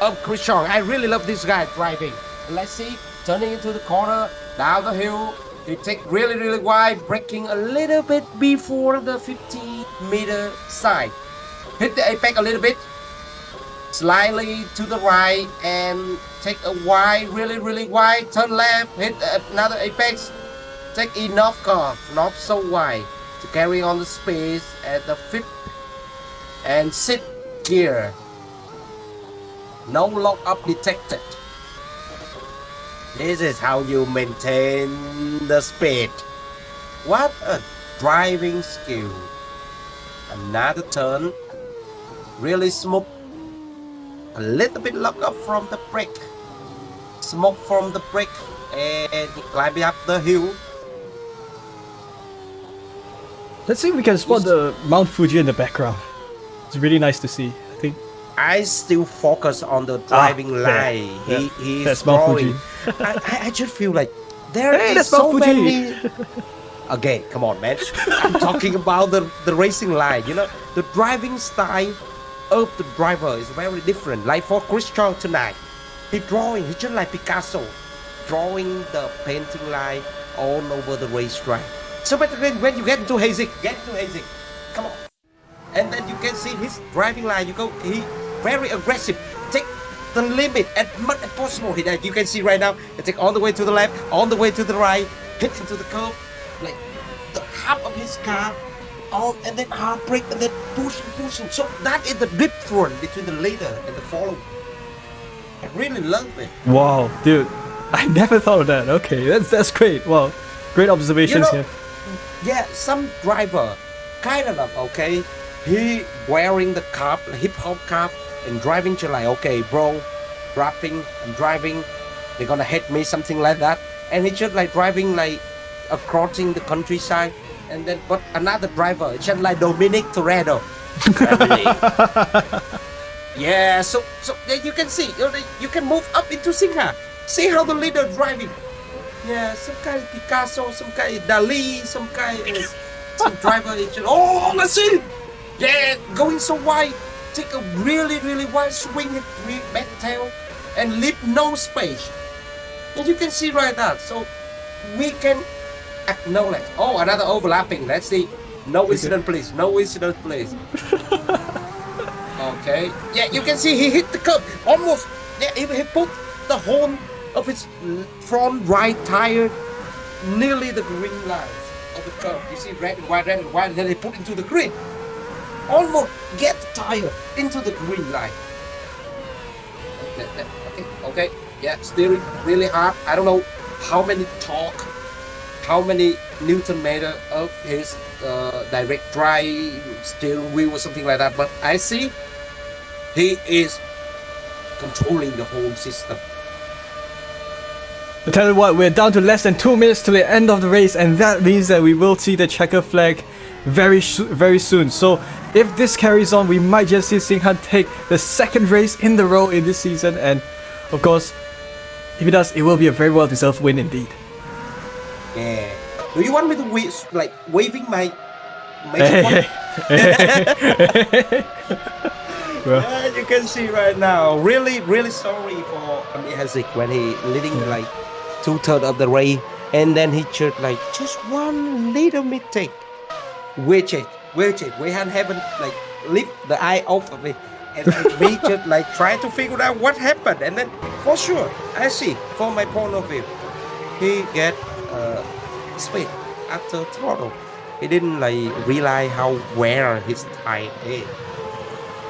of Chris Chung. I really love this guy driving. Let's see, turning into the corner, down the hill. He take really wide, braking a little bit before the 50-meter side. Hit the apex a little bit, slightly to the right, and take a wide, really wide, turn left, hit another apex, take enough curve, not so wide, to carry on the space at the 5th, and sit gear. No lock up detected. This is how you maintain the speed. What a driving skill. Another turn. Really smooth. A little bit lock up from the brake. Smoke from the brake. And climbing up the hill. Let's see if we can spot the Mount Fuji in the background. It's really nice to see. I think I still focus on the driving line. Yeah. He's That's Mount drawing. Fuji. I just feel like there is that's so Mount Fuji. many. Again, come on, man. I'm talking about the racing line. You know, the driving style of the driver is very different. Like for Chris Chung tonight, he's just like Picasso, drawing the painting line all over the racetrack. So but when you get into hazing, come on. And then you can see his driving line. He very aggressive. Take the limit as much as possible. You can see right now. He take all the way to the left, all the way to the right, hit into the curve, like the half of his car, and then hard brake, and then pushing. So that is the difference between the leader and the follower. I really love it. Wow, dude, I never thought of that. Okay, that's great. Wow, great observations here. Yeah, some driver kind of okay. He wearing the cap, hip hop cap, and driving to like, okay, bro, rapping and driving, they're gonna hit me, something like that. And he just like driving like crossing the countryside, and then but another driver, just like Dominic Toretto. Yeah, so yeah, you can see, you can move up into Singha. See how the leader driving. Yeah, some guy is Picasso, some guy is Dali, some guy is some driver is just, oh, let's see. Yeah, going so wide, take a really wide swing at back tail and leave no space. And you can see right there. So we can acknowledge. Oh, another overlapping. Let's see. No incident, please. No incident, please. Okay. Yeah, you can see he hit the curb almost. Yeah, he put the horn of his front right tire nearly the green lines of the curb. You see red and white, and then he put into the green. Almost get the tire into the green line. Okay, yeah, steering really hard. I don't know how many torque, how many Newton meter of his direct drive steering wheel or something like that, but I see he is controlling the whole system. I tell you what, we're down to less than 2 minutes to the end of the race, and that means that we will see the checker flag very soon. So if this carries on, we might just see Singhan take the second race in the row in this season, and of course, if it does, it will be a very well deserved win indeed. Yeah. Do you want me to waving my Hey. Well, Yeah, you can see right now. Really, really sorry for Hazik when he leading like 2/3 of the race, and then he just like just one little mistake. Which it. We haven't like lift the eye off of it, and we just like try to figure out what happened, and then for sure, I see from my point of view, he get speed after throttle. He didn't like realize how where his tire is.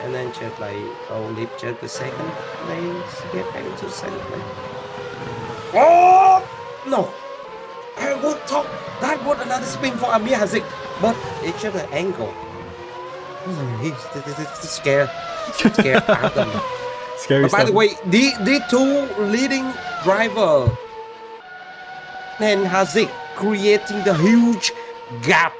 And then just like only just the second place, get back into second place. Oh no! I would talk that was another spin for Amir Hazik, but it's just an angle. He's scared out of me. scary But by stuff. the way, the two leading driver and Hazik creating the huge gap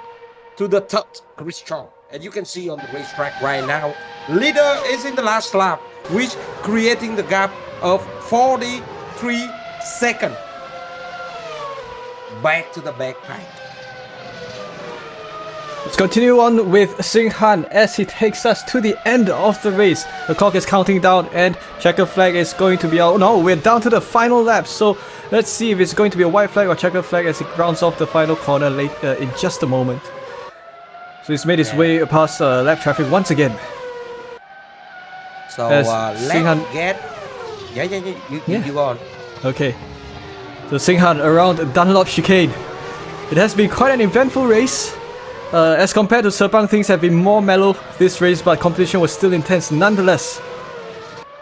to the third Christian. And you can see on the racetrack right now, leader is in the last lap, which creating the gap of 43 seconds. Back to the backpack. Let's continue on with Sing Han as he takes us to the end of the race. The clock is counting down and checker flag is going to be out. No, we're down to the final lap. So let's see if it's going to be a white flag or checker flag as he rounds off the final corner later in just a moment. So he's made his way past lap traffic once again. So As let's Singhan- get... You go on. Okay. So Sing Han around Dunlop chicane. It has been quite an eventful race. As compared to Sepang, things have been more mellow this race, but competition was still intense nonetheless.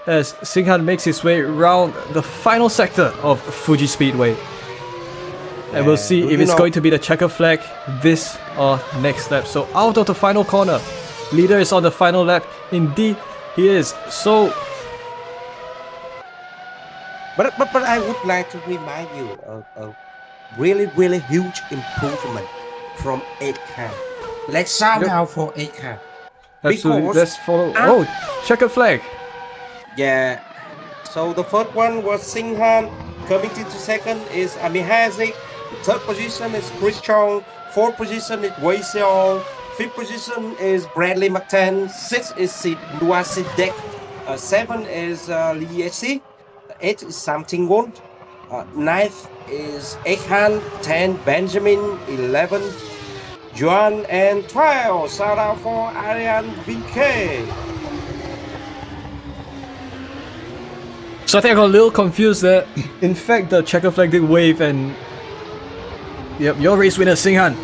As Sing Han makes his way round the final sector of Fuji Speedway. And we'll see if it's going to be the checker flag this or next lap. So out of the final corner, leader is on the final lap. Indeed, he is. So But I would like to remind you of a really, really huge improvement from 8 Let's shout out for 8 absolutely, Because- let's follow. Oh, checker flag. Yeah. So the first one was Singhan. Coming to second is Amir Hazik. The third position is Chris Chong. Fourth position is Wei Xiong. Fifth position is Bradley McTen. Sixth is Dua Sidek. Seven is Lee Yesi. 8 is Something Won. 9th is Ekhan. 10 Benjamin. 11 Juan, and 12 shout out for Ariane VK. So I think I got a little confused there. In fact, the checker flag did wave and... Yep, your race winner, Sing Han.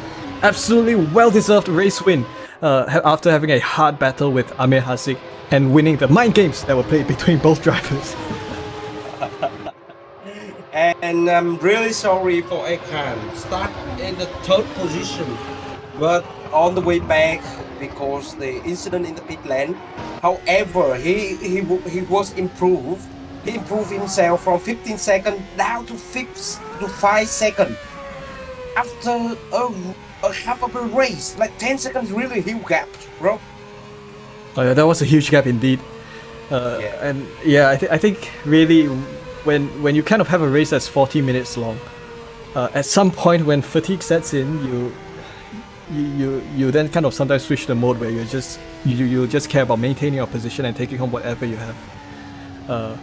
Absolutely well-deserved race win after having a hard battle with Amir Hazik and winning the mind games that were played between both drivers. And I'm really sorry for Ekhan. Start in the third position, but on the way back because the incident in the pit lane. However, he was improved. He improved himself from 15 seconds down to 5 seconds after a half of a race. Like 10 seconds, really huge gap, bro. Oh yeah, that was a huge gap indeed. And yeah, I think really when you kind of have a race that's 40 minutes long, at some point when fatigue sets in, you then kind of sometimes switch the mode where you just care about maintaining your position and taking home whatever you have.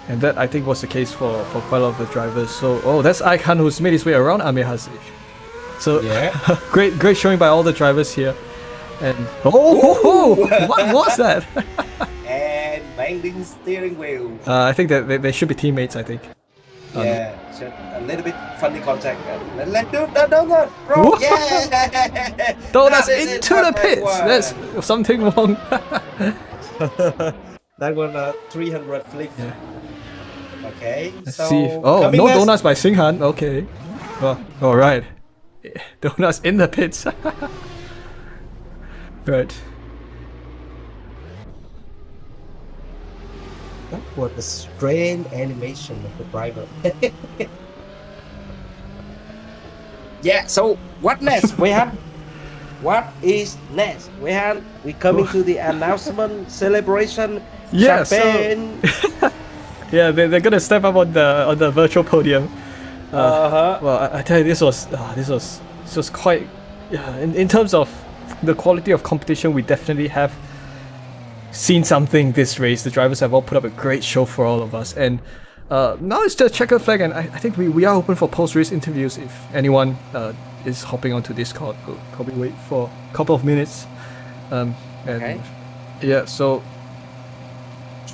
And that I think was the case for quite a lot of the drivers. So that's Aikhan who's made his way around Amir Hazik. So Yeah. great showing by all the drivers here. And what was that? And banging steering wheel. I think that they should be teammates. I think. Yeah, just a little bit funny contact. Let's do no, bro. Whoa. Yeah. Throw us That is into what the I pits. want. There's something wrong. That was a 300 flip. Yeah. Okay. Let's so see. Oh, coming no last- donuts by Singhan. Okay. Well, all right. Donuts in the pits. Right. That was a strange animation of the driver. Yeah. So what next? What is next? We coming to the announcement celebration. Yeah, so- Champagne. Yeah, they're gonna step up on the virtual podium. Well, I tell you, this was quite. Yeah, in terms of the quality of competition, we definitely have seen something this race. The drivers have all put up a great show for all of us, and now it's the checkered flag, and I think we are open for post-race interviews. If anyone is hopping onto Discord, we'll probably wait for a couple of minutes. And Okay. yeah, so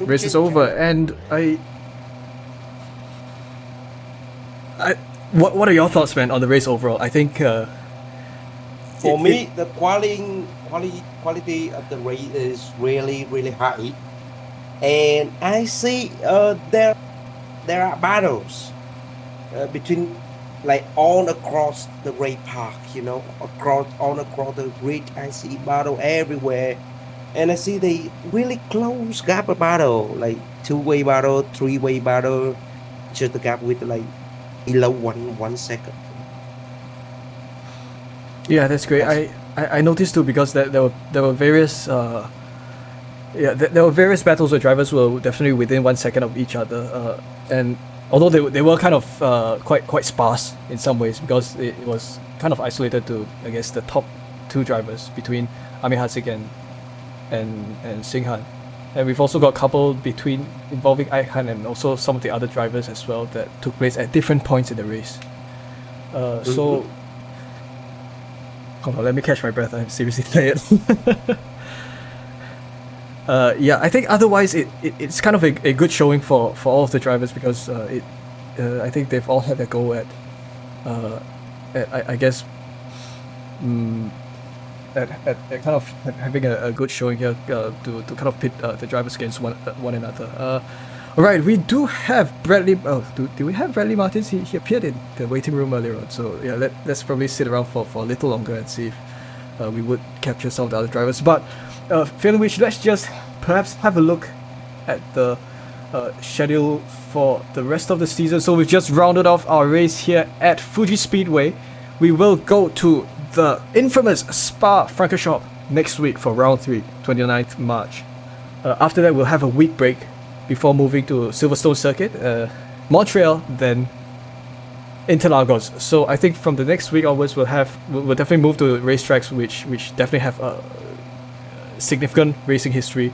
race is over, and what are your thoughts, man, on the race overall? I think For me, the quality of the race is really, really high, and I see there are battles between, like, all across the race park, you know, all across the grid. I see battle everywhere, and I see the really close gap of battle, like two-way battle, three-way battle, just the gap with like below 1 second. yeah, that's great. I noticed too, because there were various there were various battles where drivers were definitely within 1 second of each other, and although they were kind of quite sparse in some ways, because it was kind of isolated to, I guess, the top two drivers between Ami Hasik and Singhan, and we've also got a couple involving Aikhan and also some of the other drivers as well that took place at different points in the race. So hold on, let me catch my breath. I'm seriously tired. Yeah, I think otherwise it's kind of a good showing for all of the drivers, because I think they've all had a go at I guess at kind of having a good showing here to kind of pit the drivers against one another. All right, we do have Bradley. Oh, do we have Bradley Martins? He appeared in the waiting room earlier on. So yeah, let's probably sit around for a little longer and see if we would capture some of the other drivers. But failing which, let's just perhaps have a look at the schedule for the rest of the season. So we've just rounded off our race here at Fuji Speedway. We will go to the infamous Spa-Francorchamps next week for round 3, 29th March. After that, we'll have a week break before moving to Silverstone Circuit, Montreal, then Interlagos. So I think from the next week onwards, we'll definitely move to racetracks which definitely have a significant racing history,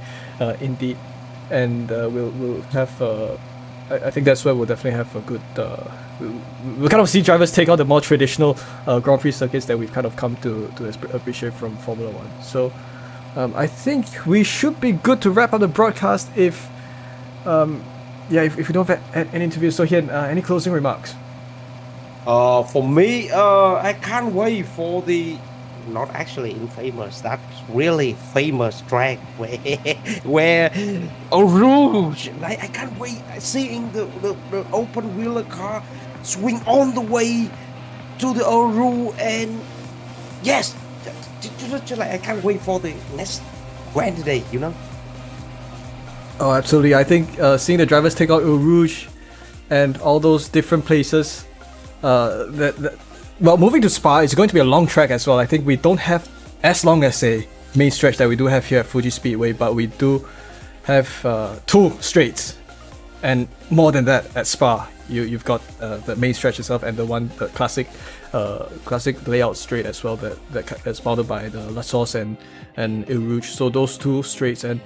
indeed, and we'll have. I think that's where we'll definitely have a good. We'll kind of see drivers take on the more traditional Grand Prix circuits that we've kind of come to appreciate from Formula One. So I think we should be good to wrap up the broadcast if we don't have any interviews. So here, any closing remarks? For me, I can't wait for the not actually infamous, that's really famous track where Eau Rouge. I can't wait seeing the open wheeler car swing on the way to the Eau Rouge, and yes, just like I can't wait for the next Grand Day, you know. Oh, absolutely. I think seeing the drivers take out Eau Rouge and all those different places, well, moving to Spa is going to be a long track as well. I think we don't have as long as a main stretch that we do have here at Fuji Speedway, but we do have 2 straights, and more than that at Spa. You've got the main stretch itself and the classic layout straight as well that's bounded by the La Source and Eau Rouge. So those 2 straights, and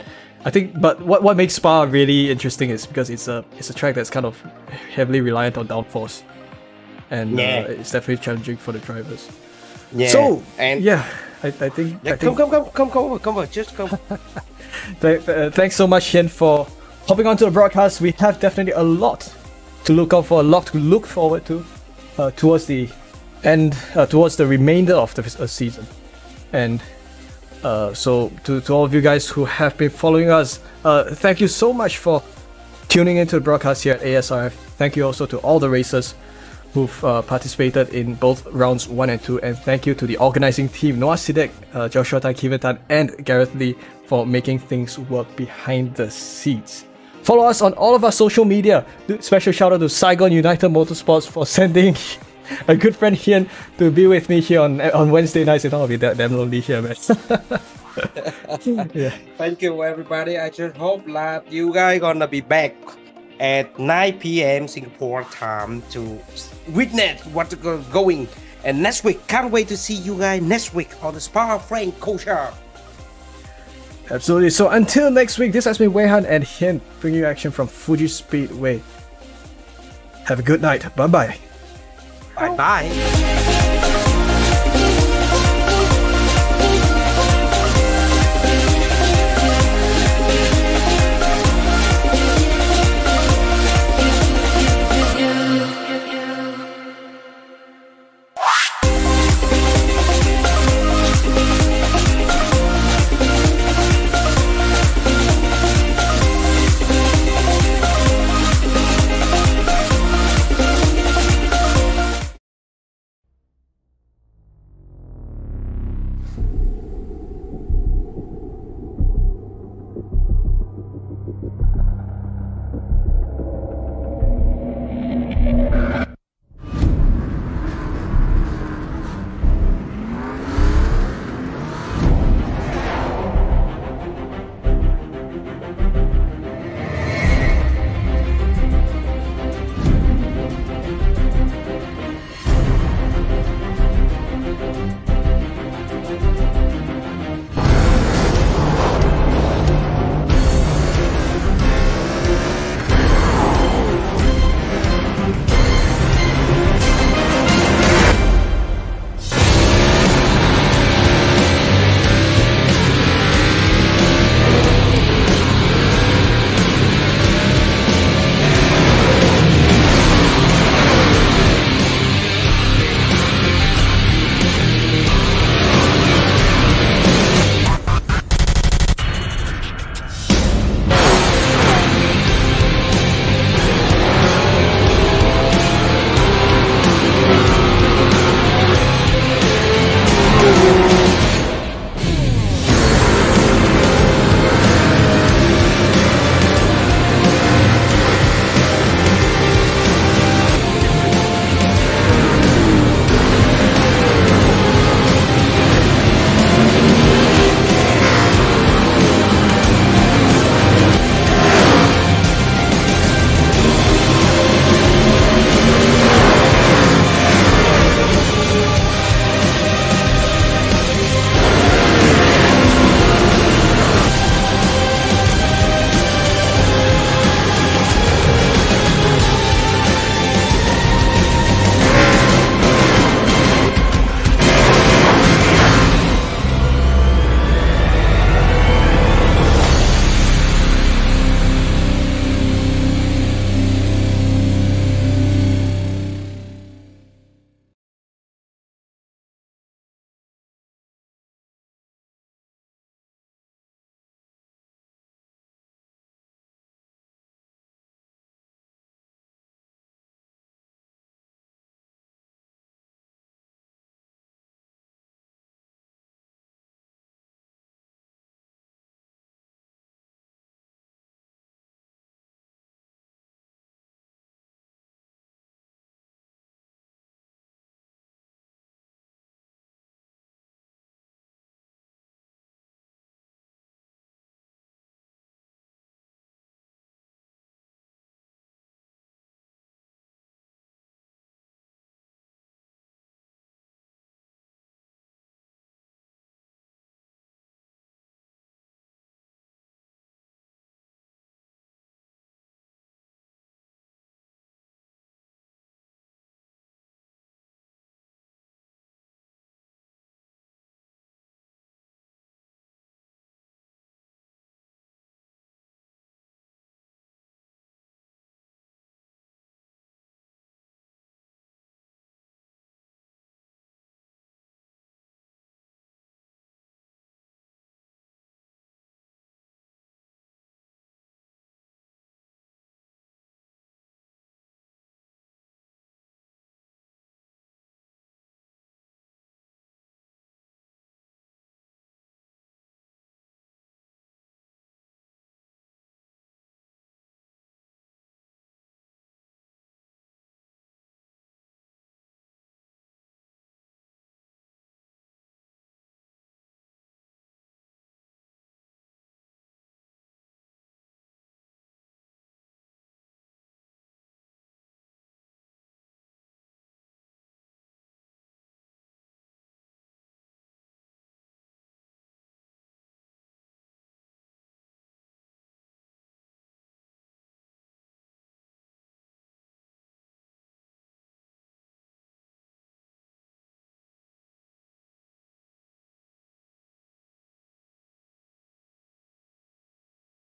I think, but what makes Spa really interesting is because it's a track that's kind of heavily reliant on downforce, and it's definitely challenging for the drivers. Yeah. So and I think. Come over, just come. Thanks so much, Hian, for hopping onto the broadcast. We have definitely a lot to look out for, a lot to look forward to towards the end, towards the remainder of the season. And so to all of you guys who have been following us, thank you so much for tuning into the broadcast here at ASRF. Thank you also to all the racers who've participated in both rounds 1 and 2, and thank you to the organizing team, Noah Sidek, Joshua Tan, Kevin Tan, and Gareth Lee, for making things work behind the scenes. Follow us on all of our social media. Special shout out to Saigon United Motorsports for sending a good friend Hian to be with me here on Wednesday nights. It's all be that damn lonely here, man. Yeah. Thank you, everybody. I just hope that you guys gonna be back at 9 p.m. Singapore time to witness what's going. And next week, can't wait to see you guys next week on the Spa-Francorchamps. Absolutely. So until next week, this has been Weihan and Hien bringing you action from Fuji Speedway. Have a good night. Bye bye. Bye bye.